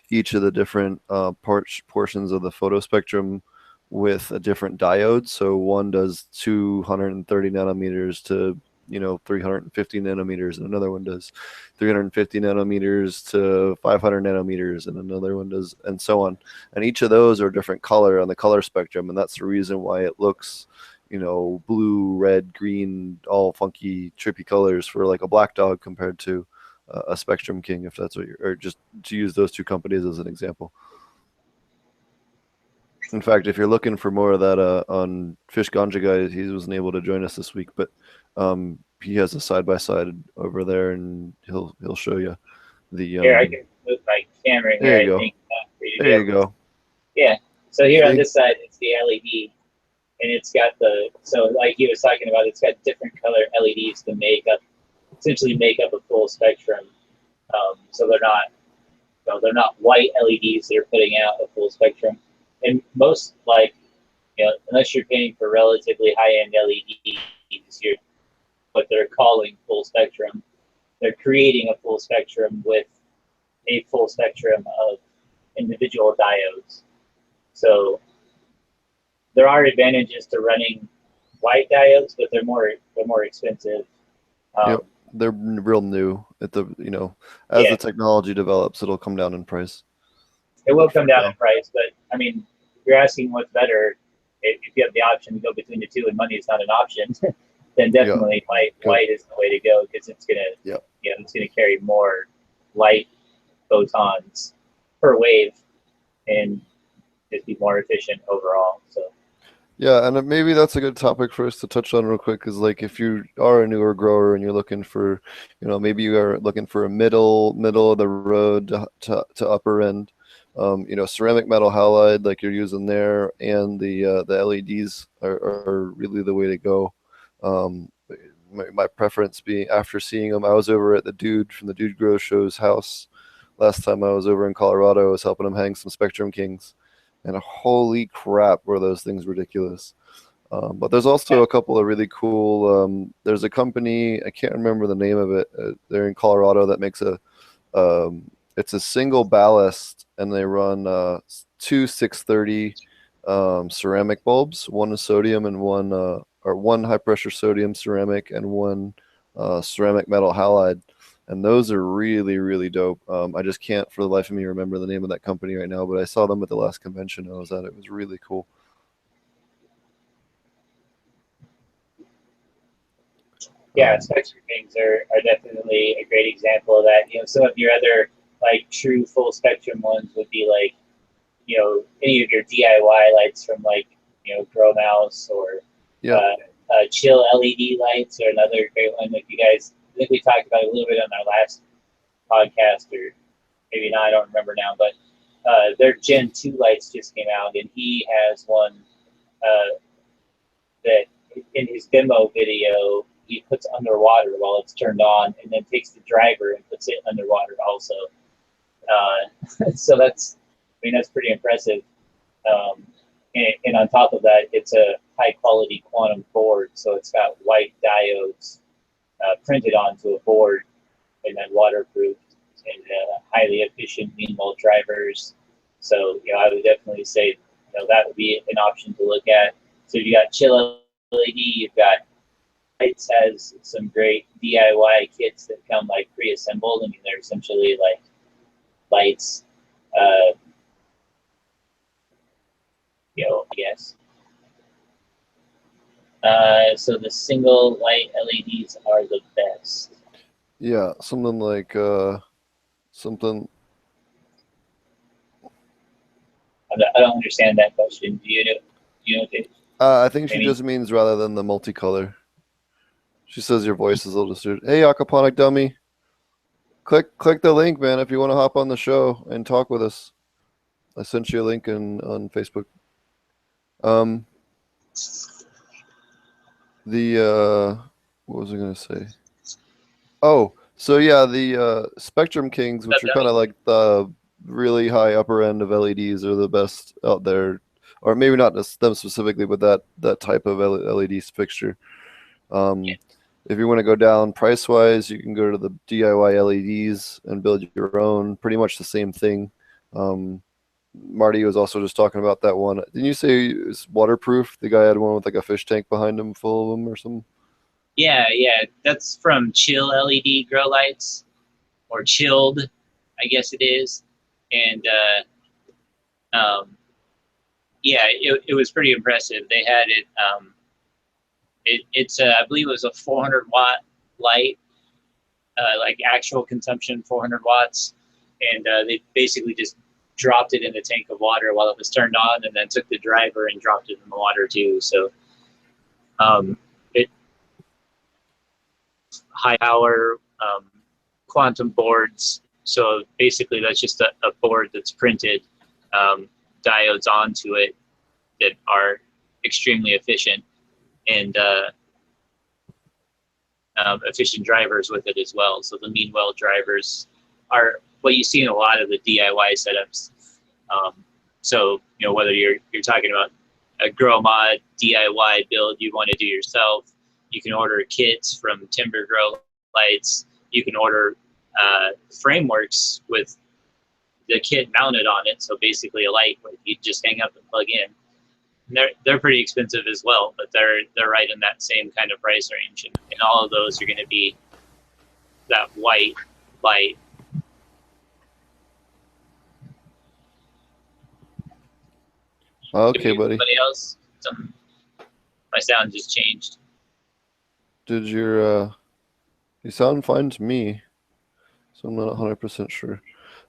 each of the different portions of the photospectrum with a different diode. So one does 230 nanometers to 350 nanometers, and another one does 350 nanometers to 500 nanometers, and another one does, and so on. And each of those are a different color on the color spectrum, and that's the reason why it looks, blue, red, green, all funky, trippy colors for like a Black Dog compared to a Spectrum King, if that's what you're, or just to use those two companies as an example. In fact, if you're looking for more of that on Fish Ganja Guy, he wasn't able to join us this week, but he has a side by side over there, and he'll show you the. Here, I can move my camera here. There you go. I think There you go. Yeah. So here See? on this side, it's the LED, and it's got like he was talking about, it's got different color LEDs to essentially make up a full spectrum. So they're not white LEDs that are putting out a full spectrum. And most, unless you're paying for relatively high-end LEDs, what they're calling full spectrum, they're creating a full spectrum with a full spectrum of individual diodes. So there are advantages to running white diodes, but they're more expensive. Yep. They're real new as the technology develops, it'll come down in price. It will come down in price, but I mean, if you're asking what's better, if you have the option to go between the two and money is not an option, then definitely white is the way to go, because it's gonna carry more light photons per wave and just be more efficient overall. So. Yeah, and maybe that's a good topic for us to touch on real quick, is like if you are a newer grower and you're looking for, maybe you are looking for a middle of the road to upper end, ceramic metal halide like you're using there, and the LEDs are really the way to go. My preference being, after seeing them, I was over at the dude from the Dude Grow Show's house last time I was over in Colorado. I was helping him hang some Spectrum Kings. And holy crap, were those things ridiculous. But there's also a couple of really cool, there's a company, I can't remember the name of it, they're in Colorado, that makes it's a single ballast, and they run two 630 ceramic bulbs. One is sodium and one high pressure sodium ceramic, and one ceramic metal halide. And those are really, really dope. I just can't for the life of me remember the name of that company right now, but I saw them at the last convention I was at. It was really cool. Yeah, Spectrum Kings are definitely a great example of that. Some of your other true full spectrum ones would be any of your DIY lights from Grow Mouse, or Chill LED lights are another great one. If you guys, I think we talked about it a little bit on our last podcast, or maybe not, I don't remember now, but their Gen 2 lights just came out, and he has one that in his demo video he puts underwater while it's turned on, and then takes the driver and puts it underwater also. So that's, I mean, that's pretty impressive. And on top of that, it's a high quality quantum board, so it's got white diodes printed onto a board, and then waterproofed, and highly efficient mean well drivers. So I would definitely say that would be an option to look at. So you got Chill LED, you've got Lights has some great DIY kits that come like pre-assembled. I mean, they're essentially like lights, I guess. So the single light LEDs are the best. Yeah, something like something. I don't understand that question. Do you know? Dave? I think she Maybe? just means rather than the multicolor. She says your voice is a little distorted. Hey, Aquaponic dummy. Click the link, man, if you want to hop on the show and talk with us. I sent you a link on Facebook. What was I gonna say? Oh, so yeah, the Spectrum Kings, which are kind of like the really high upper end of LEDs, are the best out there, or maybe not just them specifically, but that type of LED fixture. If you want to go down price wise, you can go to the DIY LEDs and build your own. Pretty much the same thing. Marty was also just talking about that one. Didn't you say it's waterproof? The guy had one with like a fish tank behind him full of them or something. Yeah, that's from Chill LED grow lights, or Chilled, I guess it is, and it was pretty impressive. They had it. It's I believe it was a 400 watt light, like actual consumption 400 watts, and they basically just dropped it in the tank of water while it was turned on, and then took the driver and dropped it in the water too. So it high power quantum boards. So basically that's just a board that's printed, diodes onto it that are extremely efficient, and efficient drivers with it as well. So the mean well drivers are what you see in a lot of the DIY setups. So whether you're talking about a grow mod DIY build you want to do yourself, you can order kits from Timber Grow Lights. You can order frameworks with the kit mounted on it. So basically a light where you just hang up and plug in. And they're pretty expensive as well, but they're right in that same kind of price range. And all of those are going to be that white light. Okay, buddy. Anybody else? My sound just changed. Did your you sound fine to me, so I'm not 100% sure.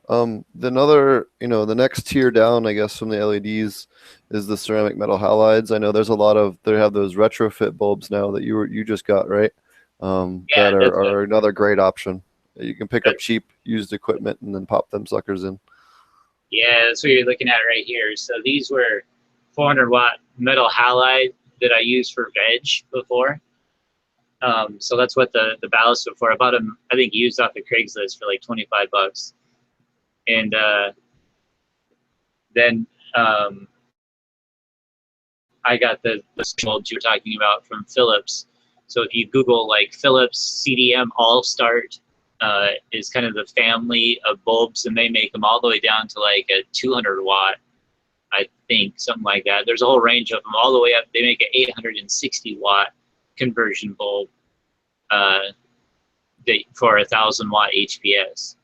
The next tier down, I guess, from the LEDs is the ceramic metal halides. I know there's a lot of, they have those retrofit bulbs now that you just got, right? That are another great option. You can pick up cheap used equipment and then pop them suckers in. Yeah, that's what you're looking at right here. So these were 400 watt metal halide that I used for veg before. So that's what the ballast was for. I bought them, I think, used off of Craigslist for like $25. And then I got the molds you were talking about from Philips. So if you Google like Philips CDM All Start, is kind of the family of bulbs, and they make them all the way down to like a 200 watt, I think, something like that. There's a whole range of them all the way up. They make an 860 watt conversion bulb for 1,000 watt HPS.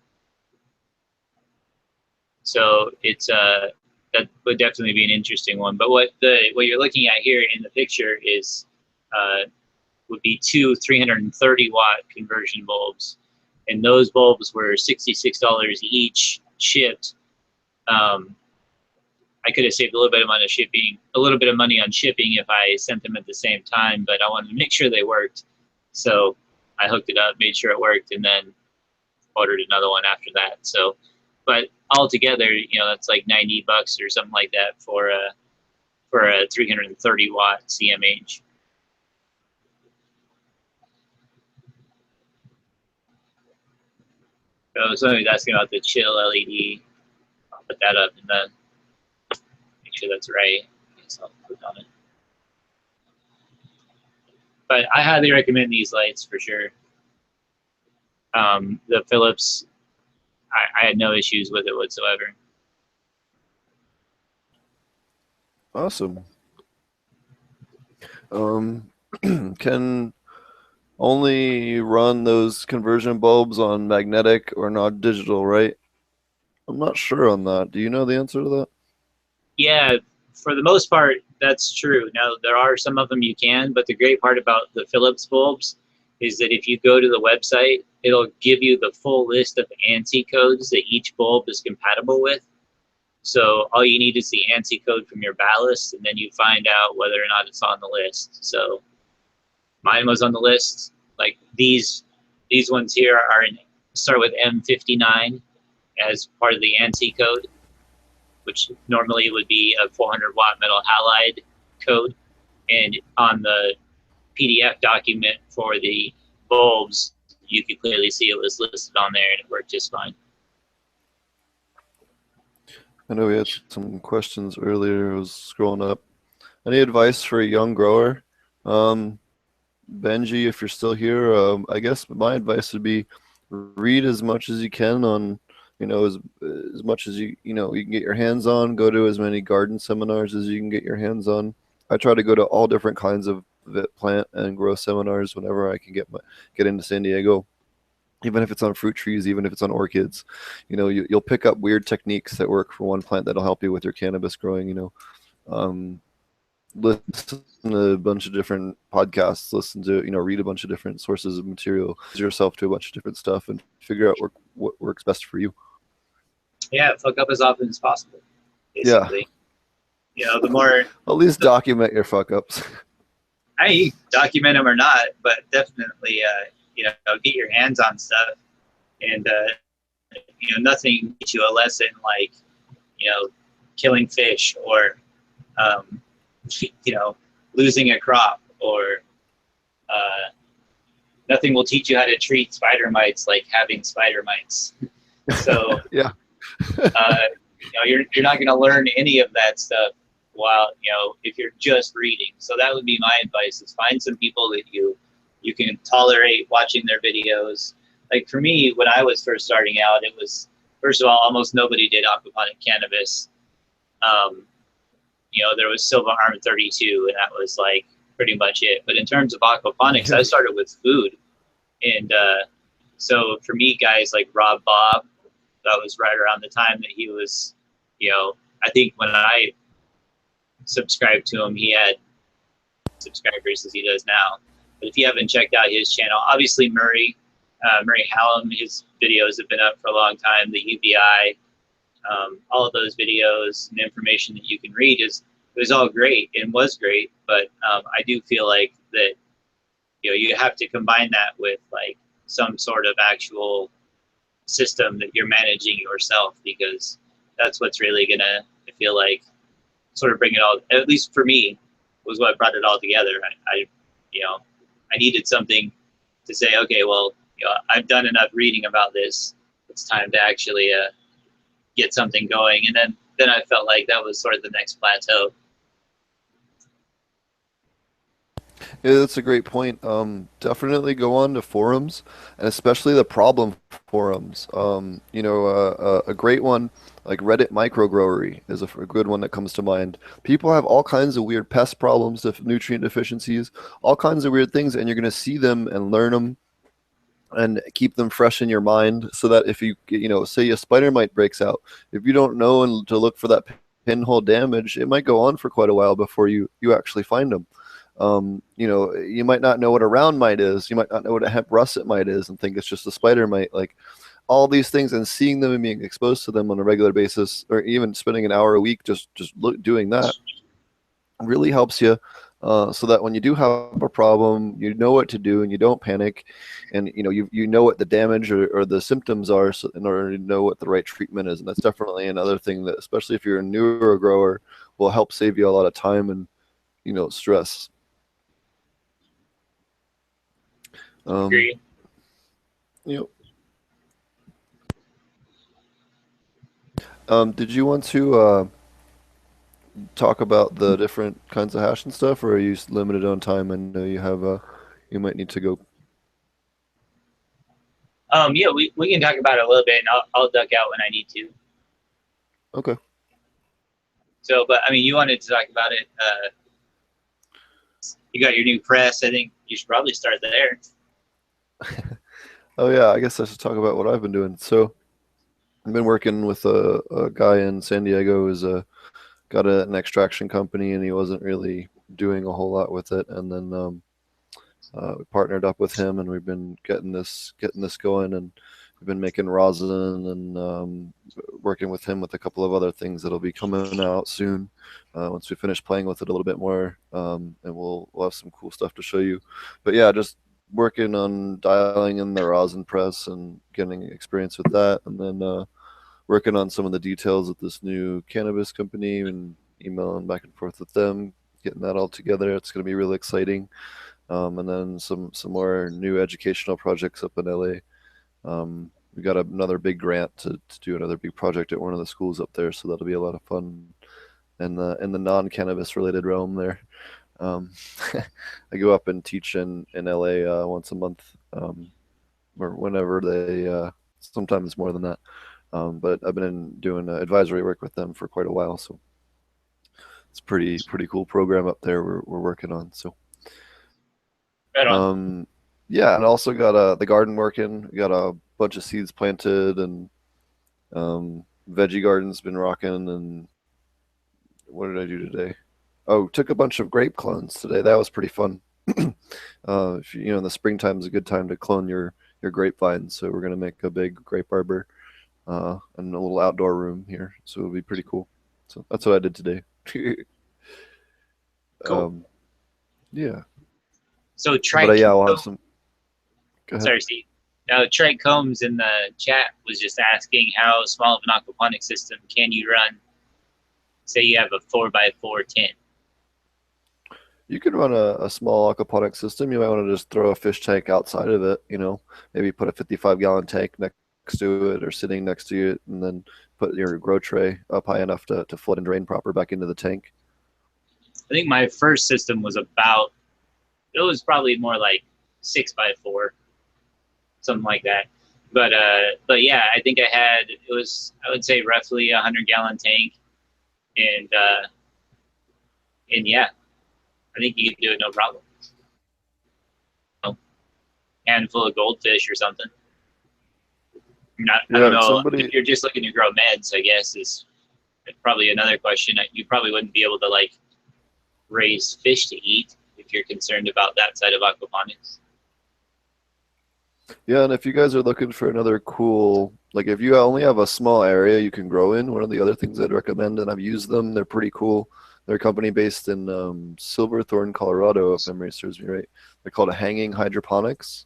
So it's that would definitely be an interesting one. But what you're looking at here in the picture is would be two 330 watt conversion bulbs, and those bulbs were $66 each shipped. I could have saved a little bit of money on shipping if I sent them at the same time, but I wanted to make sure they worked. So I hooked it up, made sure it worked, and then ordered another one after that. So But altogether, that's like $90 or something like that for a 330 watt CMH. So somebody's asking about the chill LED. I'll put that up and then make sure that's right. I guess I'll click on it. But I highly recommend these lights for sure. The Philips, I had no issues with it whatsoever. Awesome. Can only run those conversion bulbs on magnetic or not digital, right? I'm not sure on that. Do you know the answer to that? Yeah, for the most part, that's true. Now, there are some of them you can, but the great part about the Philips bulbs is that if you go to the website, it'll give you the full list of ANSI codes that each bulb is compatible with. So all you need is the ANSI code from your ballast, and then you find out whether or not it's on the list. So mine was on the list. Like these ones here start with M59 as part of the ANSI code, which normally would be a 400 watt metal halide code. And on the PDF document for the bulbs, you could clearly see it was listed on there and it worked just fine. I know we had some questions earlier. I was scrolling up. Any advice for a young grower? Benji, if you're still here, I guess my advice would be read as much as you can on, as much as you can get your hands on. Go to as many garden seminars as you can get your hands on. I try to go to all different kinds of plant and grow seminars whenever I can get into San Diego. Even if it's on fruit trees, even if it's on orchids, you'll pick up weird techniques that work for one plant that'll help you with your cannabis growing. Listen to a bunch of different podcasts, read a bunch of different sources of material, yourself to a bunch of different stuff, and figure out what works best for you. Yeah, fuck up as often as possible, basically. Yeah. The more... At least document your fuck ups. I document them or not, but definitely, get your hands on stuff. And, nothing teach you a lesson like, killing fish or, losing a crop, or nothing will teach you how to treat spider mites like having spider mites. So yeah, you're not going to learn any of that stuff while if you're just reading. So that would be my advice: is find some people that you can tolerate watching their videos. Like for me, when I was first starting out, it was, first of all, almost nobody did aquaponic cannabis. There was Silva Arm 32, and that was like pretty much it. But in terms of aquaponics, I started with food. And so for me, guys like Rob Bob, that was right around the time that he was, I think when I subscribed to him, he had subscribers as he does now. But if you haven't checked out his channel, obviously Murray Hallam, his videos have been up for a long time. The UBI, all of those videos and information that you can read it was all great and was great. But I do feel like that, you have to combine that with like some sort of actual system that you're managing yourself, because that's what's really gonna, I feel like, sort of bring it all, at least for me, was what brought it all together. I needed something to say, okay, well, I've done enough reading about this. It's time to actually get something going. And then I felt like that was sort of the next plateau. Yeah, that's a great point. Definitely go on to forums, and especially the problem forums. A great one like Reddit Microgrowery is a good one that comes to mind. People have all kinds of weird pest problems, nutrient deficiencies, all kinds of weird things, and you're going to see them and learn them and keep them fresh in your mind, so that if you say a spider mite breaks out, if you don't know and to look for that pinhole damage, it might go on for quite a while before you actually find them. You might not know what a round mite is. You might not know what a hemp russet mite is and think it's just a spider mite. Like all these things, and seeing them and being exposed to them on a regular basis, or even spending an hour a week just doing that, really helps you so that when you do have a problem, you know what to do and you don't panic, and you know what the damage or the symptoms are, so in order to know what the right treatment is. And that's definitely another thing that, especially if you're a newer grower, will help save you a lot of time and stress. Um, Agree. you know, did you want to talk about the different kinds of hash and stuff, or are you limited on time? I know you have you might need to go. Yeah, we can talk about it a little bit, and I'll duck out when I need to. Okay. So, but I mean, you wanted to talk about it. You got your new press. I think you should probably start there. Oh yeah, I guess I should talk about what I've been doing. So I've been working with a guy in San Diego who's got an extraction company, and he wasn't really doing a whole lot with it. And then we partnered up with him, and we've been getting this going, and we've been making rosin and working with him with a couple of other things that'll be coming out soon. Once we finish playing with it a little bit more, and we'll have some cool stuff to show you. But yeah, just working on dialing in the rosin press and getting experience with that, and then working on some of the details of this new cannabis company and emailing back and forth with them, getting that all together. It's going to be really exciting. And then some more new educational projects up in LA. We got another big grant to do another big project at one of the schools up there, so that'll be a lot of fun in the non-cannabis related realm there. Um, I go up and teach in LA once a month, or whenever they. Sometimes more than that. But I've been doing advisory work with them for quite a while, so it's pretty cool program up there we're working on. So Right on. yeah, and also got the garden working. We got a bunch of seeds planted, and veggie garden's been rocking. And what did I do today? Oh, took a bunch of grape clones today. That was pretty fun. If in the springtime is a good time to clone your grapevines. So we're gonna make a big grape arbor and a little outdoor room here. So it'll be pretty cool. So that's what I did today. Cool. um, yeah, So but Trike, yeah, I'll have some. Go ahead. sorry, Steve. Now, Trike Combs in the chat was just asking how small of an aquaponic system can you run? Say you have a 4x4 tent. You could run a small aquaponic system. You might want to just throw a fish tank outside of it. Maybe put a 55-gallon tank next to it or sitting next to it, and then put your grow tray up high enough to flood and drain proper back into the tank. I think my first system was it was probably more like 6x4, something like that. But yeah, I think I would say roughly a 100-gallon tank, and yeah, I think you can do it no problem. Handful of goldfish or something. I don't Yeah, know somebody. if you're just looking to grow meds. I guess is probably another question. You probably wouldn't be able to like raise fish to eat if you're concerned about that side of aquaponics. Yeah, and if you guys are looking for another cool, like if you only have a small area you can grow in, one of the other things I'd recommend, and I've used them, they're pretty cool. They're a company based in Silverthorne, Colorado, if memory serves me right. They're called Hanging Hydroponics,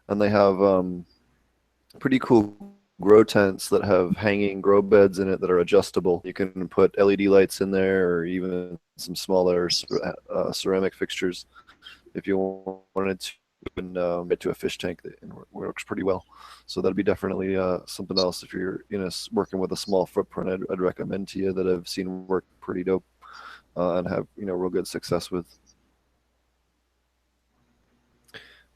and they have pretty cool grow tents that have hanging grow beds in it that are adjustable. You can put LED lights in there, or even some smaller ceramic fixtures if you wanted to, and get to a fish tank that works pretty well. So that'd be definitely something else if you're working with a small footprint. I'd recommend to you that I've seen work pretty dope and have real good success with.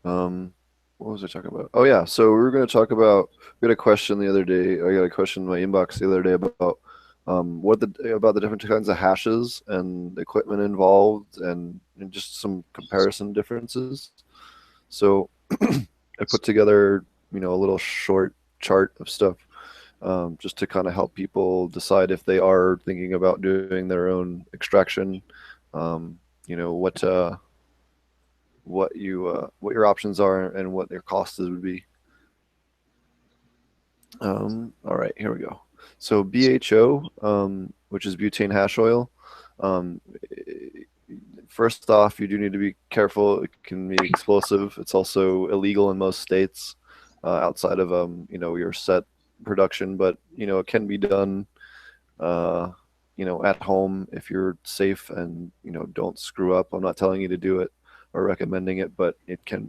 What was I talking about? Oh yeah, so we were going to talk about. We got a question the other day. I got a question in my inbox the other day about about the different kinds of hashes and the equipment involved, and just some comparison differences. So I put together a little short chart of stuff just to kind of help people decide if they are thinking about doing their own extraction. Um, you know what your options are and what their costs would be. All right, here we go. So BHO, which is butane hash oil, um, first off, you do need to be careful. It can be explosive. It's also illegal in most states outside of your set production, but it can be done uh, at home if you're safe and don't screw up. I'm not telling you to do it or recommending it, but it can.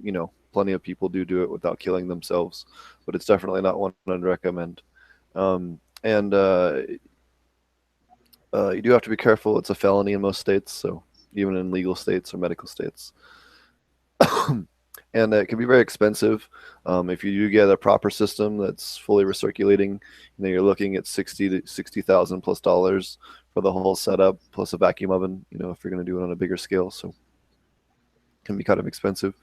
Plenty of people do it without killing themselves, but it's definitely not one I'd recommend. And You do have to be careful. It's a felony in most states, so even in legal states or medical states. And it can be very expensive. If you do get a proper system that's fully recirculating, you're looking at 60,000 plus dollars for the whole setup, plus a vacuum oven. If you're going to do it on a bigger scale, so it can be kind of expensive.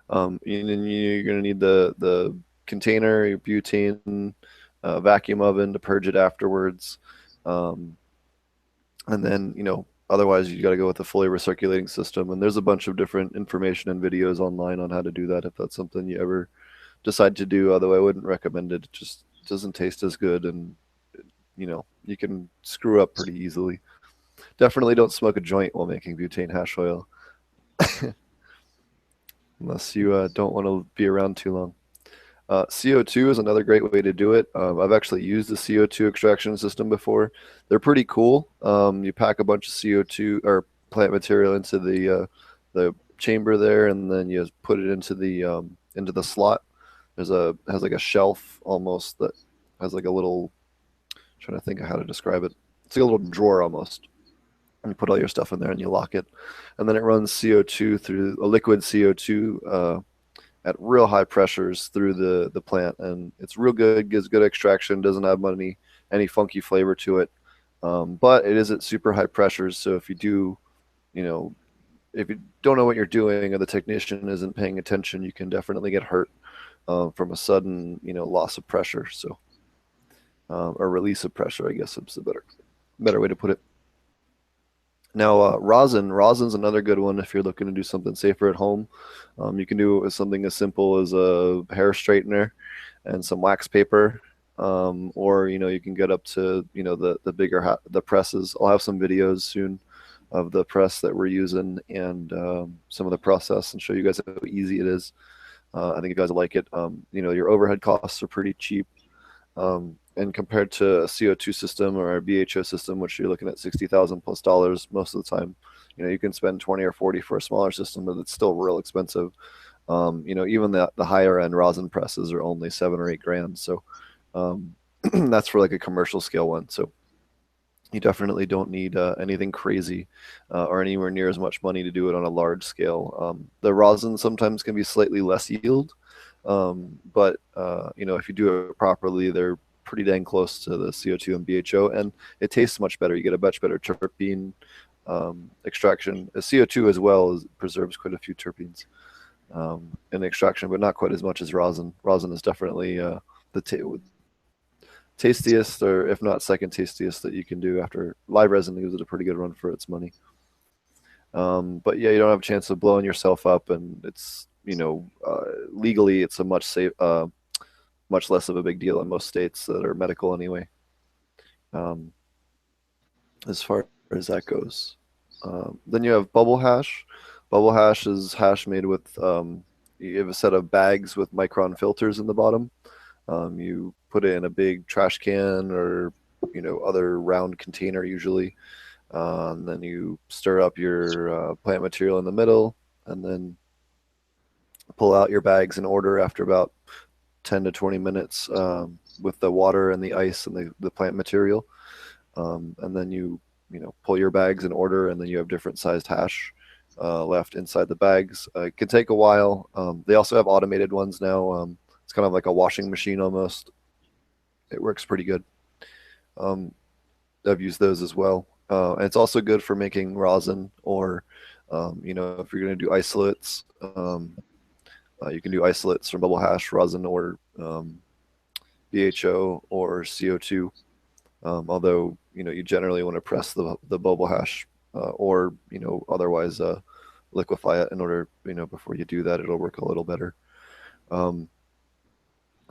And then you're going to need the container, your butane, vacuum oven to purge it afterwards. Um, and then otherwise you got to go with a fully recirculating system, and there's a bunch of different information and videos online on how to do that if that's something you ever decide to do. Although I wouldn't recommend it. It just doesn't taste as good, and you can screw up pretty easily. Definitely don't smoke a joint while making butane hash oil unless you don't want to be around too long. CO2 is another great way to do it. I've actually used the CO2 extraction system before. They're pretty cool. You pack a bunch of CO2 or plant material into the chamber there, and then you put it into the slot. Has like a shelf almost that has like a little. I'm trying to think of how to describe it. It's like a little drawer almost. And you put all your stuff in there and you lock it, and then it runs CO2 through a liquid CO2 at real high pressures through the plant, and it's real good. Gives good extraction. Doesn't have any funky flavor to it, but it is at super high pressures. So if you do, if you don't know what you're doing or the technician isn't paying attention, you can definitely get hurt from a sudden loss of pressure. So or release of pressure, I guess is the better way to put it. Now, rosin's another good one if you're looking to do something safer at home. You can do something as simple as a hair straightener and some wax paper, or you can get up to the bigger the presses. I'll have some videos soon of the press that we're using and some of the process and show you guys how easy it is. I think you guys will like it. Your overhead costs are pretty cheap. And compared to a CO2 system or a BHO system, which you're looking at 60,000 plus dollars most of the time, you can spend 20 or 40 for a smaller system, but it's still real expensive. Even the higher end rosin presses are only 7 or 8 grand. So that's for like a commercial scale one. So you definitely don't need anything crazy or anywhere near as much money to do it on a large scale. The rosin sometimes can be slightly less yield, but if you do it properly, they're pretty dang close to the CO2 and BHO, and it tastes much better. You get a much better terpene extraction. CO2 as well preserves quite a few terpenes in extraction, but not quite as much as rosin. Rosin is definitely the tastiest, or if not second tastiest, that you can do. After live resin gives it a pretty good run for its money. But yeah, you don't have a chance of blowing yourself up, and it's legally it's a much less of a big deal in most states that are medical anyway. Um, as far as that goes, then you have bubble hash. Bubble hash is hash made with you have a set of bags with micron filters in the bottom. You put it in a big trash can or other round container usually, and then you stir up your plant material in the middle, and then pull out your bags in order after about 10 to 20 minutes with the water and the ice and the plant material. And then you pull your bags in order, and then you have different sized hash left inside the bags. It can take a while. They also have automated ones now. It's kind of like a washing machine almost. It works pretty good. I've used those as well. And it's also good for making rosin, or if you're going to do isolates, you can do isolates from bubble hash, rosin, or BHO or CO2. Although you generally want to press the bubble hash or otherwise liquefy it in order before you do that, it'll work a little better.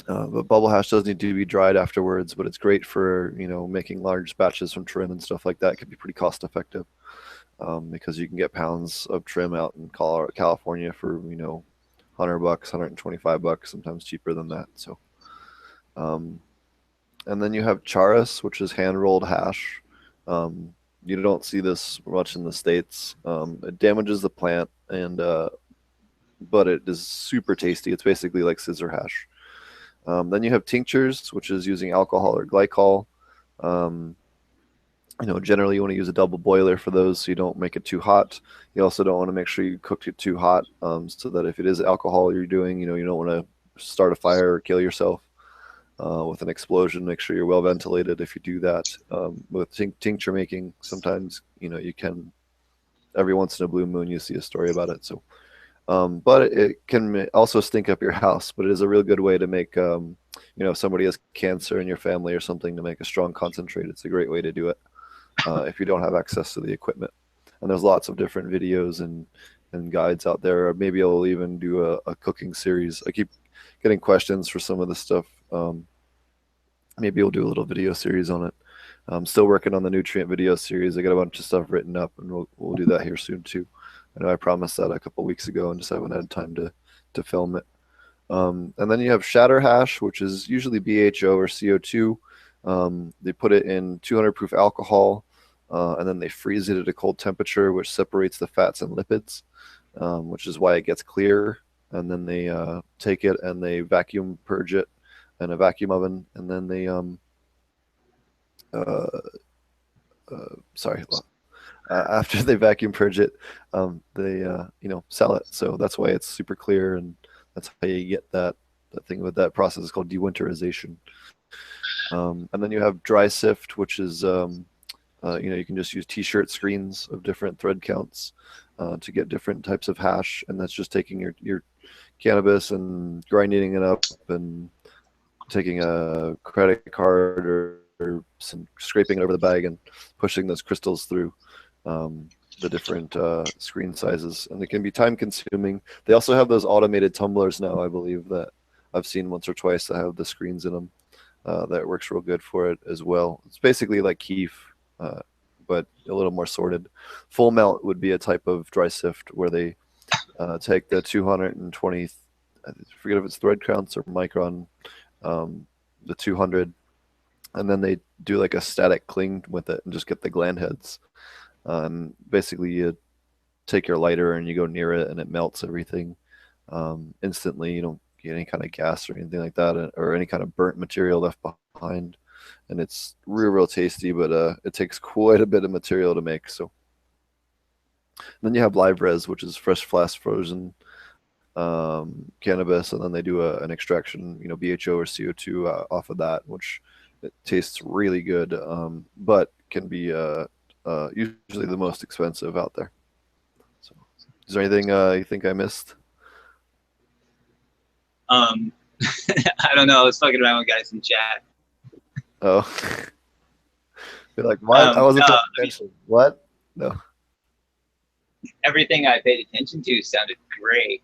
But bubble hash does need to be dried afterwards, but it's great for making large batches from trim and stuff like that. It can be pretty cost effective. because you can get pounds of trim out in California for $100, $125, sometimes cheaper than that. So, and then you have charas, which is hand rolled hash. You don't see this much in the States. It damages the plant, and but it is super tasty. It's basically like scissor hash. Then you have tinctures, which is using alcohol or glycol. Um, generally you want to use a double boiler for those, so you don't make it too hot. You also don't want to make sure you cook it too hot, so that if it is alcohol you're doing, you don't want to start a fire or kill yourself with an explosion. Make sure you're well ventilated if you do that. With tincture making, sometimes you can, every once in a blue moon you see a story about it. So but it can also stink up your house, but it is a real good way to make if somebody has cancer in your family or something, to make a strong concentrate. It's a great way to do it if you don't have access to the equipment. And there's lots of different videos and guides out there. Or maybe I'll even do a cooking series. I keep getting questions for some of this stuff. Maybe we'll do a little video series on it. I'm still working on the nutrient video series. I got a bunch of stuff written up, and we'll do that here soon too. I know I promised that a couple weeks ago and just haven't had time to film it. And then you have shatter hash, which is usually BHO or CO2. They put it in 200 proof alcohol, and then they freeze it at a cold temperature, which separates the fats and lipids, which is why it gets clear. And then they take it and they vacuum purge it in a vacuum oven, and then they after they vacuum purge it, they sell it. So that's why it's super clear, and that's how you get that thing with that process is called dewinterization. And then you have dry sift, which is you can just use t-shirt screens of different thread counts to get different types of hash, and that's just taking your cannabis and grinding it up and taking a credit card or some scraping it over the bag and pushing those crystals through the different screen sizes, and it can be time consuming. They also have those automated tumblers now, I believe, that I've seen once or twice that have the screens in them. That works real good for it as well. It's basically like keef, but a little more sorted. Full melt would be a type of dry sift where they take the 220, I forget if it's thread counts or micron, the 200, and then they do like a static cling with it and just get the gland heads. Basically, you take your lighter and you go near it and it melts everything instantly. You don't get any kind of gas or anything like that, or any kind of burnt material left behind. And it's real tasty, but it takes quite a bit of material to make. So then you have live res, which is fresh flask frozen cannabis, and then they do an extraction, BHO or CO2 off of that, which it tastes really good, but can be usually the most expensive out there. So, is there anything you think I missed? I don't know. I was fucking around with guys in chat. Oh, you're like, what? I wasn't paying attention. What? No. Everything I paid attention to sounded great.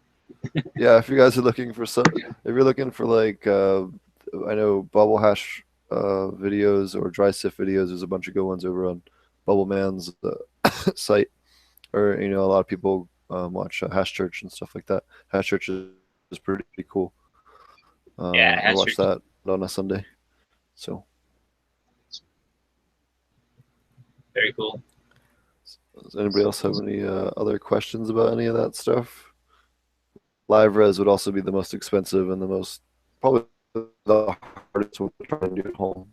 Yeah, if you guys are looking for if you're looking for like, I know bubble hash videos or dry sift videos, there's a bunch of good ones over on Bubble Man's site, or a lot of people watch Hash Church and stuff like that. Hash Church is pretty cool. Yeah, I watched that on a Sunday. So very cool. does anybody else have any other questions about any of that stuff? Live res would also be the most expensive and the most, probably the hardest one to try and do at home.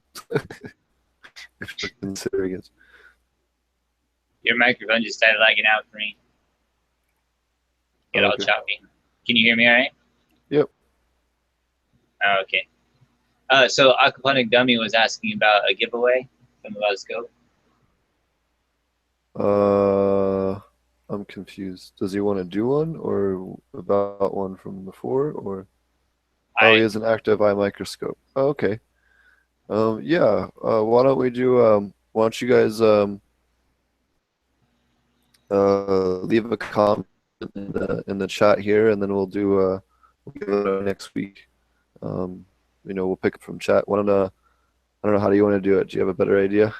If you're considering it. Your microphone just started lagging out for me. Get all choppy. Can you hear me all right? Yep. Oh, okay. So Aquaponic Dummy was asking about a giveaway from the Love Scope. I'm confused. Does he want to do one, or about one from before, or? Oh, he has an active eye microscope. Oh, okay. Yeah. Why don't we do? Why don't you guys leave a comment in the chat here, and then we'll do we'll give it next week. We'll pick it from chat. I don't know, how do you want to do it? Do you have a better idea?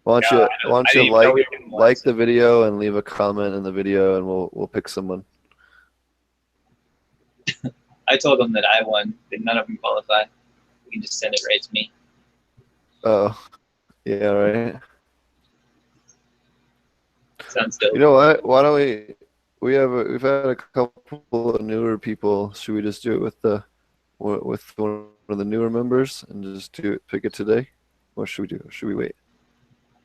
Why don't No, you why I don't you didn't even know we were doing one. like the video and leave a comment in the video, and we'll pick someone. I told them that I won, but none of them qualified. You can just send it right to me. Oh, yeah, right. Sounds dope. You know what? Why don't we've had a couple of newer people. Should we just do it with one of the newer members and just pick it today? What should we do? Should we wait?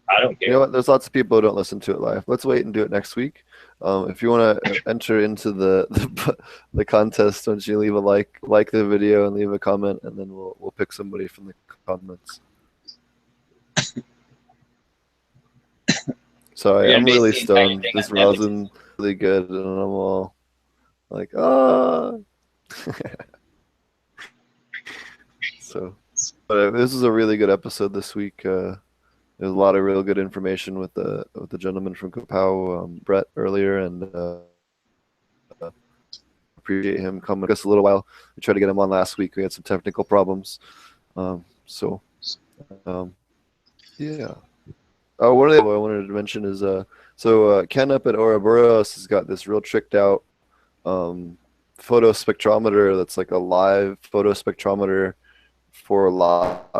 I don't You care. know what? There's lots of people who don't listen to it live. Let's wait and do it next week. If you want to enter into the contest, don't you leave a like the video and leave a comment, and then we'll pick somebody from the comments. Sorry, You're I'm gonna base really the entire stoned. thing This on nepotism. rosin really good, and I'm all like, ah. So, but this is a really good episode this week. There's a lot of real good information with the gentleman from Kapow, Brett, earlier, and appreciate him coming. It took us a little while. We tried to get him on last week. We had some technical problems. So, yeah. One of the I wanted to mention is Ken up at Ouroboros has got this real tricked out photo spectrometer that's like a live photo spectrometer for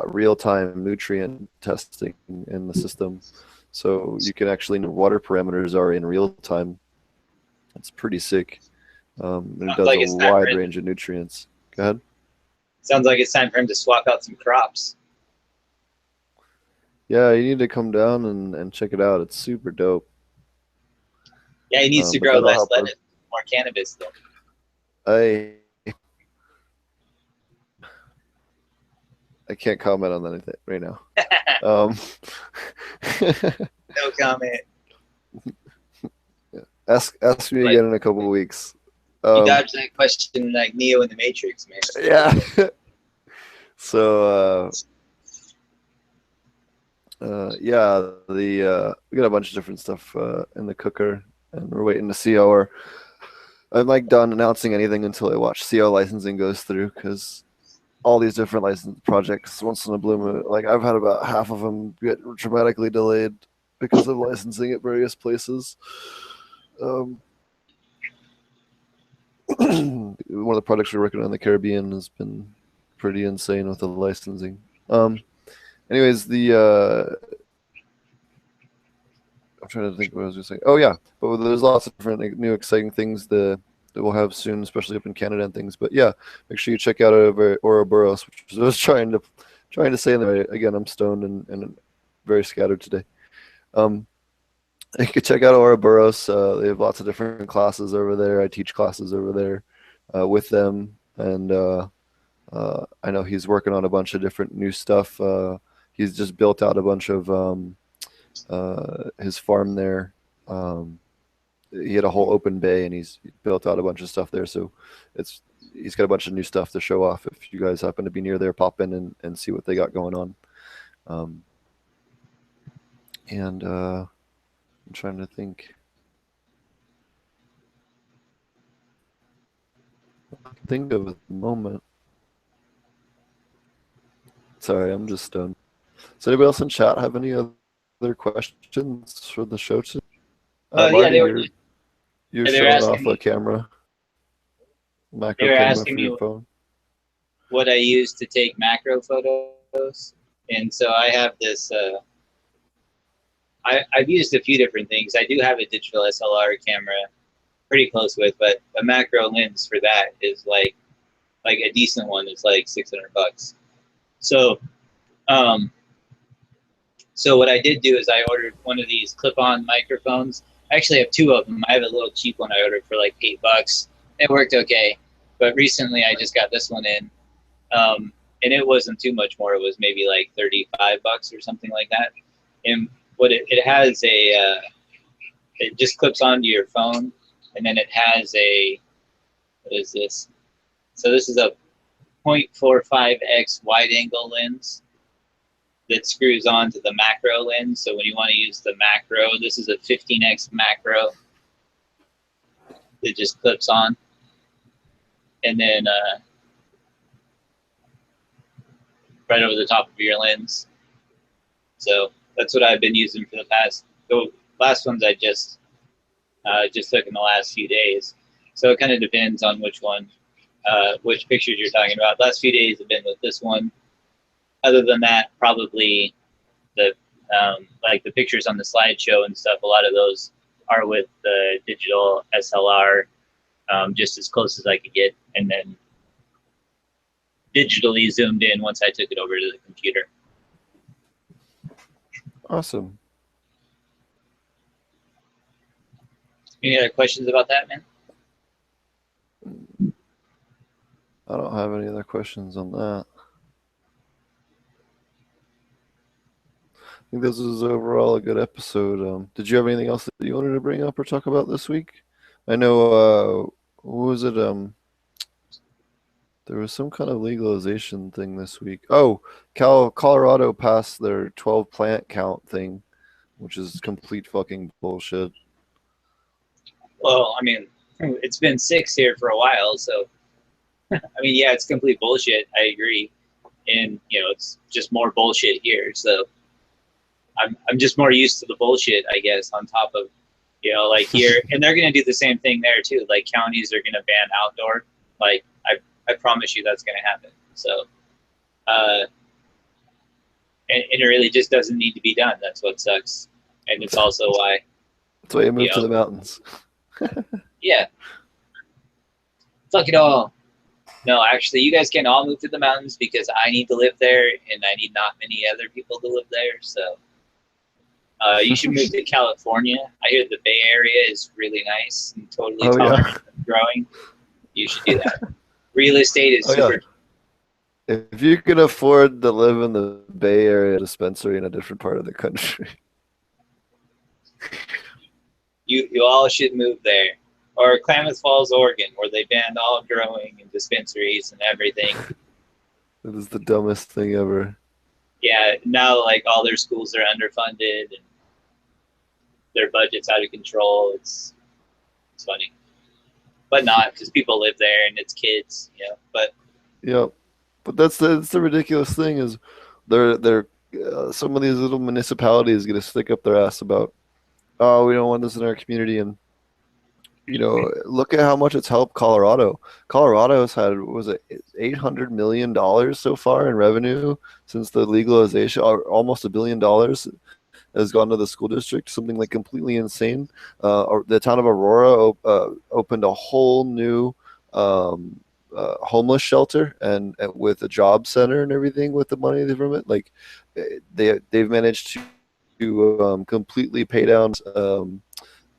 real-time nutrient testing in the system. So you can actually know water parameters are in real time. It's pretty sick. And it does like a it's time wide for it. range of nutrients. Go ahead. Sounds like it's time for him to swap out some crops. Yeah, you need to come down and check it out. It's super dope. Yeah, he needs to But grow that'll less help us. lettuce, more cannabis though. I can't comment on anything right now. No comment. Ask me again in a couple of weeks. You dodged that question like Neo in the Matrix, man. Yeah. So yeah, we got a bunch of different stuff in the cooker, and we're waiting to see how I'm like done announcing anything until I watch see how licensing goes through, because all these different license projects once in a blue moon, like I've had about half of them get dramatically delayed because of licensing at various places. One of the projects we're working on in the Caribbean has been pretty insane with the licensing. Anyways, I'm trying to think what I was just saying. Oh yeah, but there's lots of different new exciting things that we'll have soon, especially up in Canada and things. But yeah, make sure you check out over Ouroboros, which I was trying to say in there. Again, I'm stoned and very scattered today. You can check out Ouroboros. They have lots of different classes over there. I teach classes over there with them, and I know he's working on a bunch of different new stuff. He's just built out a bunch of his farm there. He had a whole open bay, and he's built out a bunch of stuff there. So he's got a bunch of new stuff to show off. If you guys happen to be near there, pop in and see what they got going on. I'm trying to think. Think of at the moment. Sorry, I'm just stoned. Does anybody else in chat have any other questions for the show today? Yeah, Marty, you're they were showing asking off me- a camera. Macro They were camera asking for me your phone. what I use to take macro photos, and so I have this. I've used a few different things. I do have a digital SLR camera, pretty close with, but a macro lens for that is like a decent one is like $600. So, so what I did do is I ordered one of these clip-on microphones. I actually have two of them. I have a little cheap one I ordered for like $8. It worked okay, but recently I just got this one in, and it wasn't too much more. It was maybe like $35 or something like that. And what it has it just clips onto your phone, and then it has what is this? So this is a 0.45x wide angle lens that screws onto the macro lens. So when you want to use the macro, this is a 15x macro that just clips on. And then right over the top of your lens. So That's what I've been using for the last ones I just took in the last few days. So it kind of depends on which one, which pictures you're talking about. Last few days have been with this one. Other than that, probably the like the pictures on the slideshow and stuff. A lot of those are with the digital SLR, just as close as I could get, and then digitally zoomed in once I took it over to the computer. Awesome. Any other questions about that, man? I don't have any other questions on that. I think this was overall a good episode. Did you have anything else that you wanted to bring up or talk about this week? I know, what was it? There was some kind of legalization thing this week. Oh, Colorado passed their 12 plant count thing, which is complete fucking bullshit. Well, I mean, it's been 6 here for a while, so I mean, yeah, it's complete bullshit. I agree, and it's just more bullshit here. So I'm just more used to the bullshit, I guess. On top of like here, and they're gonna do the same thing there too. Like counties are gonna ban outdoor. Like I promise you that's gonna happen. So, and it really just doesn't need to be done. That's what sucks, and it's also why. That's why you moved to the mountains. Yeah. Fuck it all. No, actually, you guys can all move to the mountains because I need to live there, and I need not many other people to live there. So, you should move to California. I hear the Bay Area is really nice and totally tolerant and growing. You should do that. Real estate is super. Yeah. If you can afford to live in the Bay Area dispensary in a different part of the country, you all should move there. Or Klamath Falls, Oregon, where they banned all growing and dispensaries and everything. That is the dumbest thing ever. Yeah, now like all their schools are underfunded and their budget's out of control. It's funny, but not because people live there and it's kids, But yeah, but that's the ridiculous thing is, they're some of these little municipalities get to stick up their ass about, oh, we don't want this in our community, and look at how much it's helped Colorado. Colorado's had, was it $800 million so far in revenue since the legalization, or almost $1 billion has gone to the school district, something like completely insane. The town of Aurora opened a whole new homeless shelter and with a job center and everything with the money from it. Like they've managed to completely pay down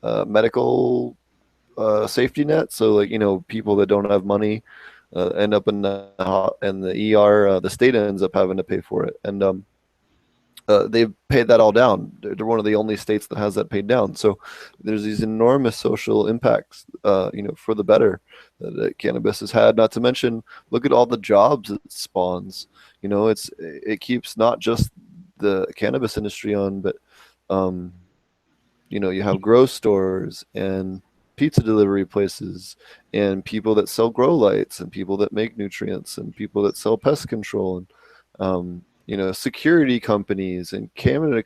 medical safety net. So like people that don't have money end up in the ER. The state ends up having to pay for it, and they've paid that all down. They're one of the only states that has that paid down. So there's these enormous social impacts, for the better that cannabis has had. Not to mention, look at all the jobs it spawns. It keeps not just the cannabis industry on, but you have grow stores and pizza delivery places and people that sell grow lights and people that make nutrients and people that sell pest control and security companies and camera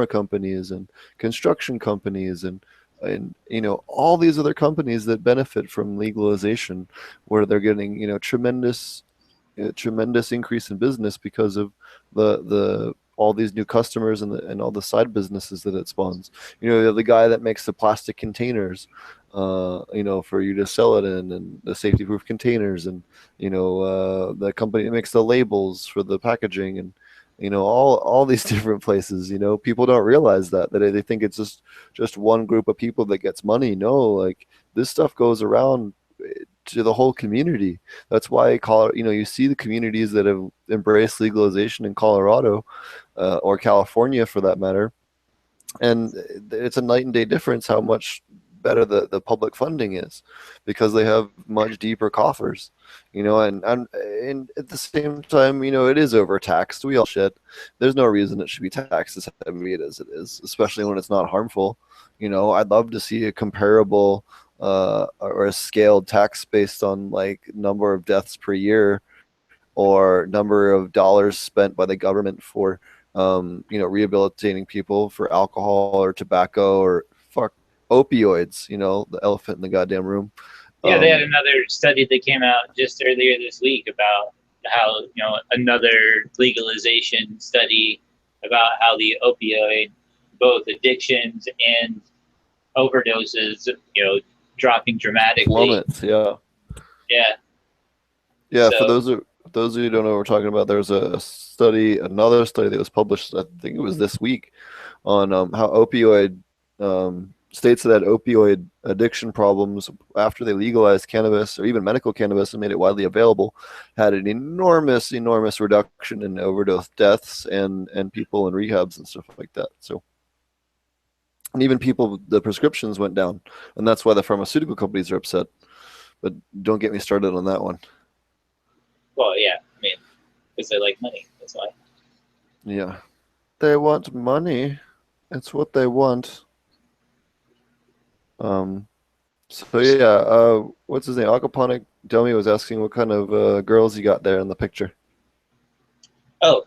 companies and construction companies and all these other companies that benefit from legalization, where they're getting tremendous increase in business because of the all these new customers and all the side businesses that it spawns. The guy that makes the plastic containers, for you to sell it in, and the safety proof containers, and the company that makes the labels for the packaging, and all these different places. People don't realize that they think it's just one group of people that gets money. No, like this stuff goes around to the whole community. That's why you see the communities that have embraced legalization in Colorado, or California for that matter, and it's a night and day difference how much better the public funding is, because they have much deeper coffers, and at the same time, it is overtaxed. We all shit. There's no reason it should be taxed as heavy as it is, especially when it's not harmful. I'd love to see a comparable or a scaled tax based on like number of deaths per year or number of dollars spent by the government for rehabilitating people for alcohol or tobacco or opioids, the elephant in the goddamn room. Yeah, they had another study that came out just earlier this week about how, another legalization study about how the opioid, both addictions and overdoses, dropping dramatically. Plummets, yeah. Yeah. Yeah, for So, those of you who don't know what we're talking about, there's another study that was published, I think it was this week, on how states that had opioid addiction problems after they legalized cannabis or even medical cannabis and made it widely available had an enormous reduction in overdose deaths and people in rehabs and stuff like that. So, and even the prescriptions went down, and that's why the pharmaceutical companies are upset. But don't get me started on that one. well, yeah, I mean, because they like money, that's why. Yeah, they want money. It's what they want. So yeah, what's his name? Aquaponic Dummy was asking what kind of girls you got there in the picture. Oh,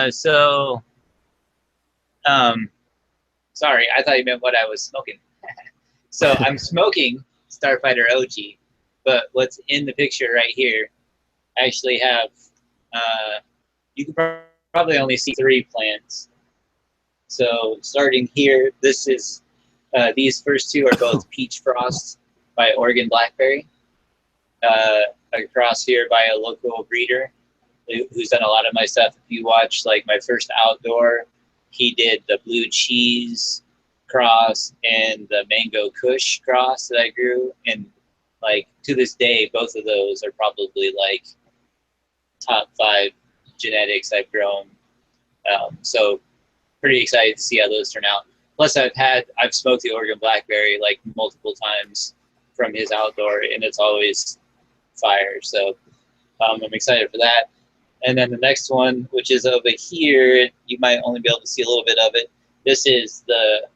so, sorry, I thought you meant what I was smoking. So I'm smoking Starfighter OG, but what's in the picture right here, I actually have, you can probably only see 3 plants. So starting here, this is, these first 2 are both Peach Frost by Oregon Blackberry. Across here by a local breeder who's done a lot of my stuff. If you watch like my first outdoor, he did the blue cheese cross and the mango kush cross that I grew. And like to this day, both of those are probably like top 5 genetics I've grown. So pretty excited to see how those turn out. Plus I've smoked the Oregon Blackberry like multiple times from his outdoor, and it's always fire. So I'm excited for that. And then the next one, which is over here, you might only be able to see a little bit of it. This is the,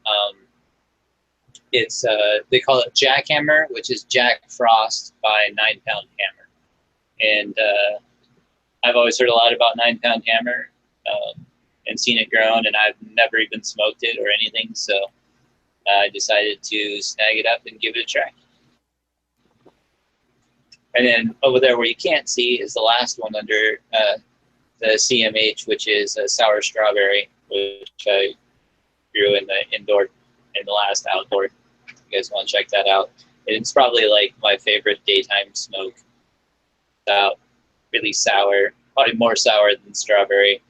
they call it Jackhammer, which is Jack Frost by 9 Pound Hammer. And I've always heard a lot about 9 Pound Hammer and seen it grown, and I've never even smoked it or anything. So I decided to snag it up and give it a try. And then over there where you can't see is the last one under the CMH, which is a sour strawberry, which I grew in the last outdoor. If you guys want to check that out. And it's probably like my favorite daytime smoke. Out really sour, probably more sour than strawberry,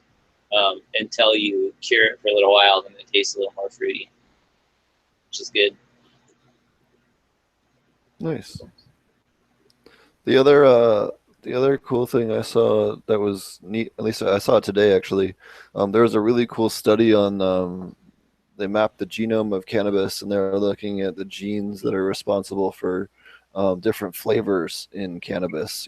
until you cure it for a little while, then it tastes a little more fruity, which is good. Nice. The other cool thing I saw that was neat, at least I saw it today actually, there was a really cool study on, they mapped the genome of cannabis and they're looking at the genes that are responsible for different flavors in cannabis,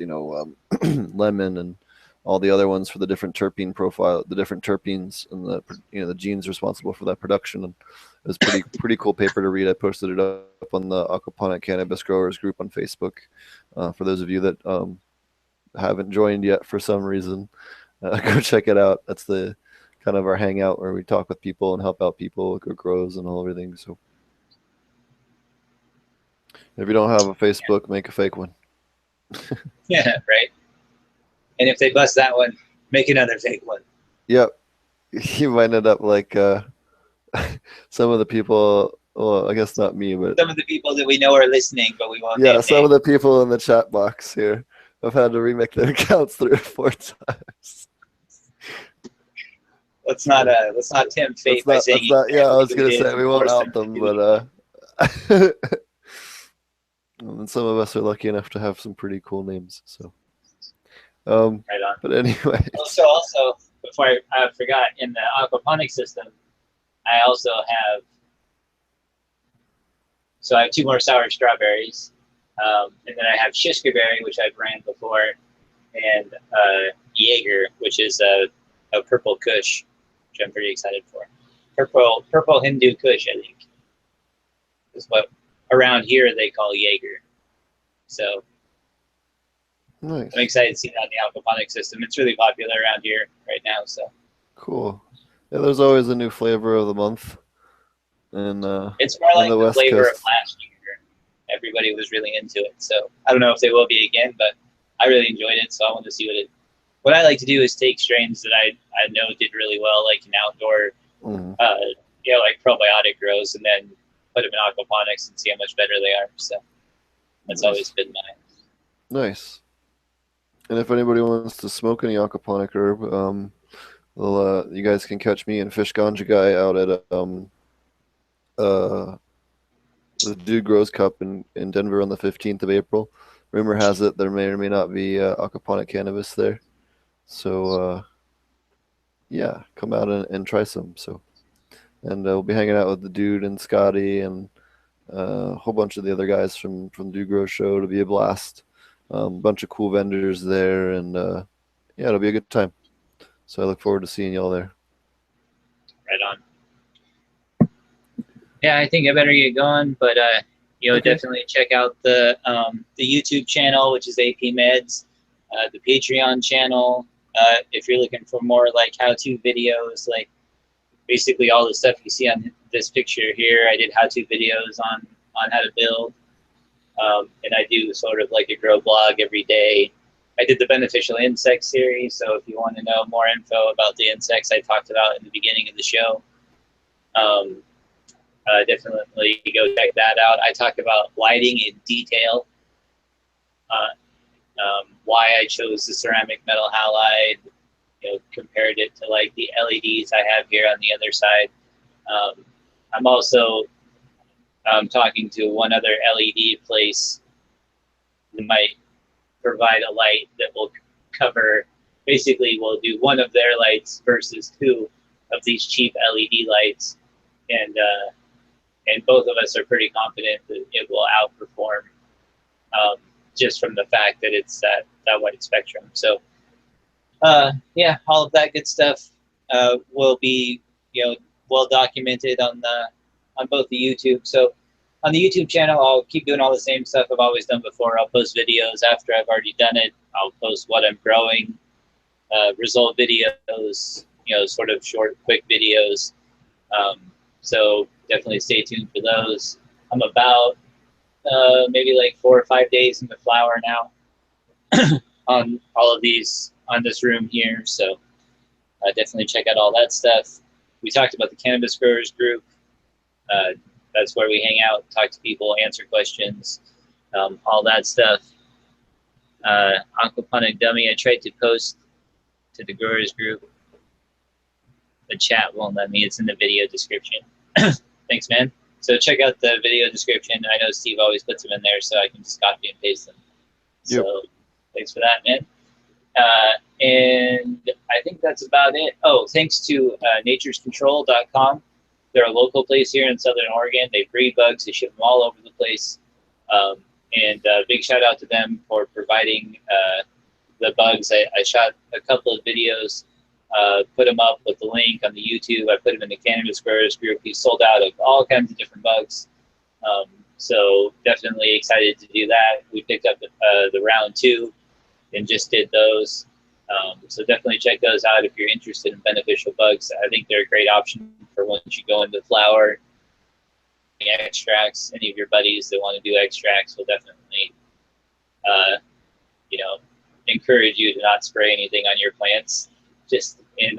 lemon and all the other ones for the different terpene profile, the different terpenes and the genes responsible for that production. And it was pretty cool paper to read. I posted it up on the Aquaponic Cannabis Growers group on Facebook. For those of you that haven't joined yet for some reason, go check it out. That's the kind of our hangout where we talk with people and help out people, grows and all everything. So if you don't have a Facebook, make a fake one. Yeah, right. And if they bust that one, make another fake one. Yep. You might end up like some of the people, well, I guess not me, but some of the people that we know are listening, but we won't. Yeah, some of the people in the chat box here have had to remake their accounts 3 or 4 times. Let's not tempt fate by saying. Yeah, I was gonna say we won't out them, but and some of us are lucky enough to have some pretty cool names. So, right on. But anyway. Also, before I forgot, in the aquaponic system, I also have. So I have 2 more sour strawberries, and then I have Shishka berry, which I've ran before, and Jaeger, which is a purple Kush, which I'm pretty excited for. Purple Hindu Kush, I think, is what around here they call Jaeger. So Nice. I'm excited to see that on the aquaponic system. It's really popular around here right now. So Cool. Yeah, there's always a new flavor of the month it's more in like the the West flavor of Coast. last year. Everybody was really into it. So I don't know if they will be again, but I really enjoyed it. So I want to see what I like to do is take strains that I know did really well, like in outdoor, Mm, like probiotic grows, and then put them in aquaponics and see how much better they are. So that's always nice. been my. Nice. And if anybody wants to smoke any aquaponic herb, well, you guys can catch me and Fish Ganja Guy out at uh, the Dude Grows Cup in Denver on the 15th of April. Rumor has it there may or may not be aquaponic cannabis there. So, yeah, come out and try some. So, and we'll be hanging out with the Dude and Scotty and a whole bunch of the other guys from Dude Grow Show. It'll be a blast. Bunch of cool vendors there, and yeah, it'll be a good time. So I look forward to seeing y'all there. Right on. Yeah, I think I better get going, but Okay. definitely check out the YouTube channel, which is AP Meds, the Patreon channel. If you're looking for more like how-to videos, like basically all the stuff you see on this picture here, I did how-to videos on how to build, and I do sort of like a grow blog every day. I did the beneficial insect series, so if you want to know more info about the insects I talked about in the beginning of the show. Definitely go check that out. I talk about lighting in detail, why I chose the ceramic metal halide, compared it to like the LEDs I have here on the other side. I'm also talking to one other LED place that might provide a light that will cover, basically we'll do one of their lights versus two of these cheap LED lights. And both of us are pretty confident that it will outperform, just from the fact that it's that wide spectrum. So, yeah, all of that good stuff will be well documented on both the YouTube. So on the YouTube channel, I'll keep doing all the same stuff I've always done before. I'll post videos after I've already done it. I'll post what I'm growing, result videos, sort of short, quick videos. So definitely stay tuned for those. I'm about maybe like 4 or 5 days in the flower now on all of these on this room here. So definitely check out all that stuff. We talked about the cannabis growers group. That's where we hang out, talk to people, answer questions, all that stuff. Aquaponic Dummy, I tried to post to the growers group. The chat won't let me. It's in the video description. Thanks, man. So check out the video description. I know Steve always puts them in there, so I can just copy and paste them. Yep. So thanks for that, man. And I think that's about it. Oh, thanks to naturescontrol.com. They're a local place here in Southern Oregon. They breed bugs. They ship them all over the place. And big shout out to them for providing the bugs. I shot a couple of videos, put them up with the link on the YouTube. I put them in the Cannabis Growers group. We sold out of all kinds of different bugs. So definitely excited to do that. We picked up the round 2 and just did those. So definitely check those out if you're interested in beneficial bugs. I think they're a great option for once you go into flower extracts. Any of your buddies that want to do extracts will definitely, encourage you to not spray anything on your plants, just in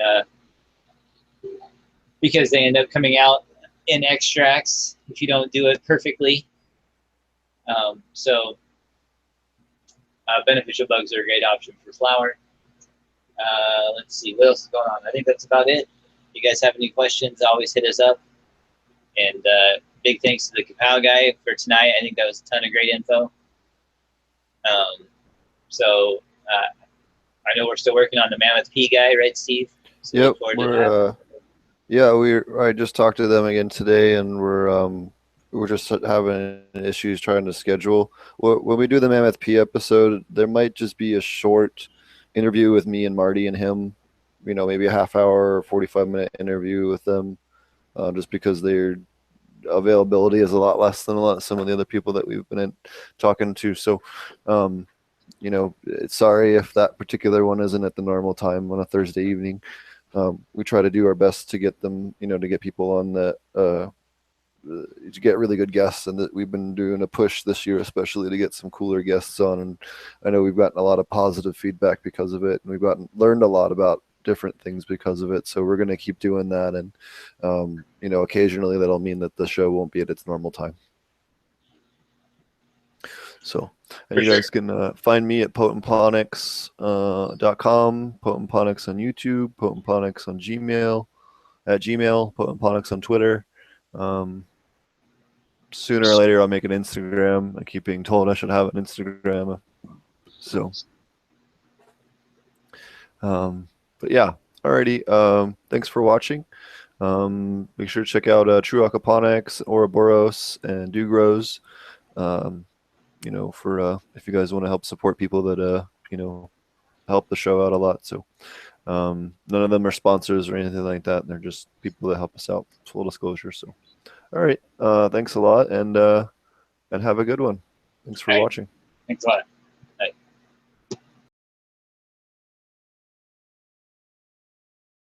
because they end up coming out in extracts if you don't do it perfectly. So beneficial bugs are a great option for flower. Let's see, what else is going on? I think that's about it. If you guys have any questions, always hit us up. And big thanks to the Kapow guy for tonight. I think that was a ton of great info. So I know we're still working on the Mammoth P guy, right, Steve? So Yep. I just talked to them again today, and we're just having issues trying to schedule. When we do the Mammoth P episode, there might just be a short interview with me and Marty and him. Maybe a half hour or 45-minute interview with them, just because their availability is a lot less than some of the other people that we've been talking to. So you know, sorry if that particular one isn't at the normal time on a Thursday evening. We try to do our best to get them, you know, to get people on that, to get really good guests, and that we've been doing a push this year, especially to get some cooler guests on. And I know we've gotten a lot of positive feedback because of it, and we've learned a lot about different things because of it. So we're going to keep doing that, and you know, occasionally that'll mean that the show won't be at its normal time. So, and For you guys can find me at potentponics.com, potentponics on YouTube, potentponics on Gmail, potentponics on Twitter. Sooner or later, I'll make an Instagram. I keep being told I should have an Instagram. So, but yeah, alrighty. Thanks for watching. Make sure to check out True Aquaponics, Ouroboros, and Dugros. You know, for if you guys want to help support people that you know, help the show out a lot. So none of them are sponsors or anything like that. They're just people that help us out. Full disclosure. So all right, thanks a lot, and have a good one. Thanks for watching. Thanks a lot.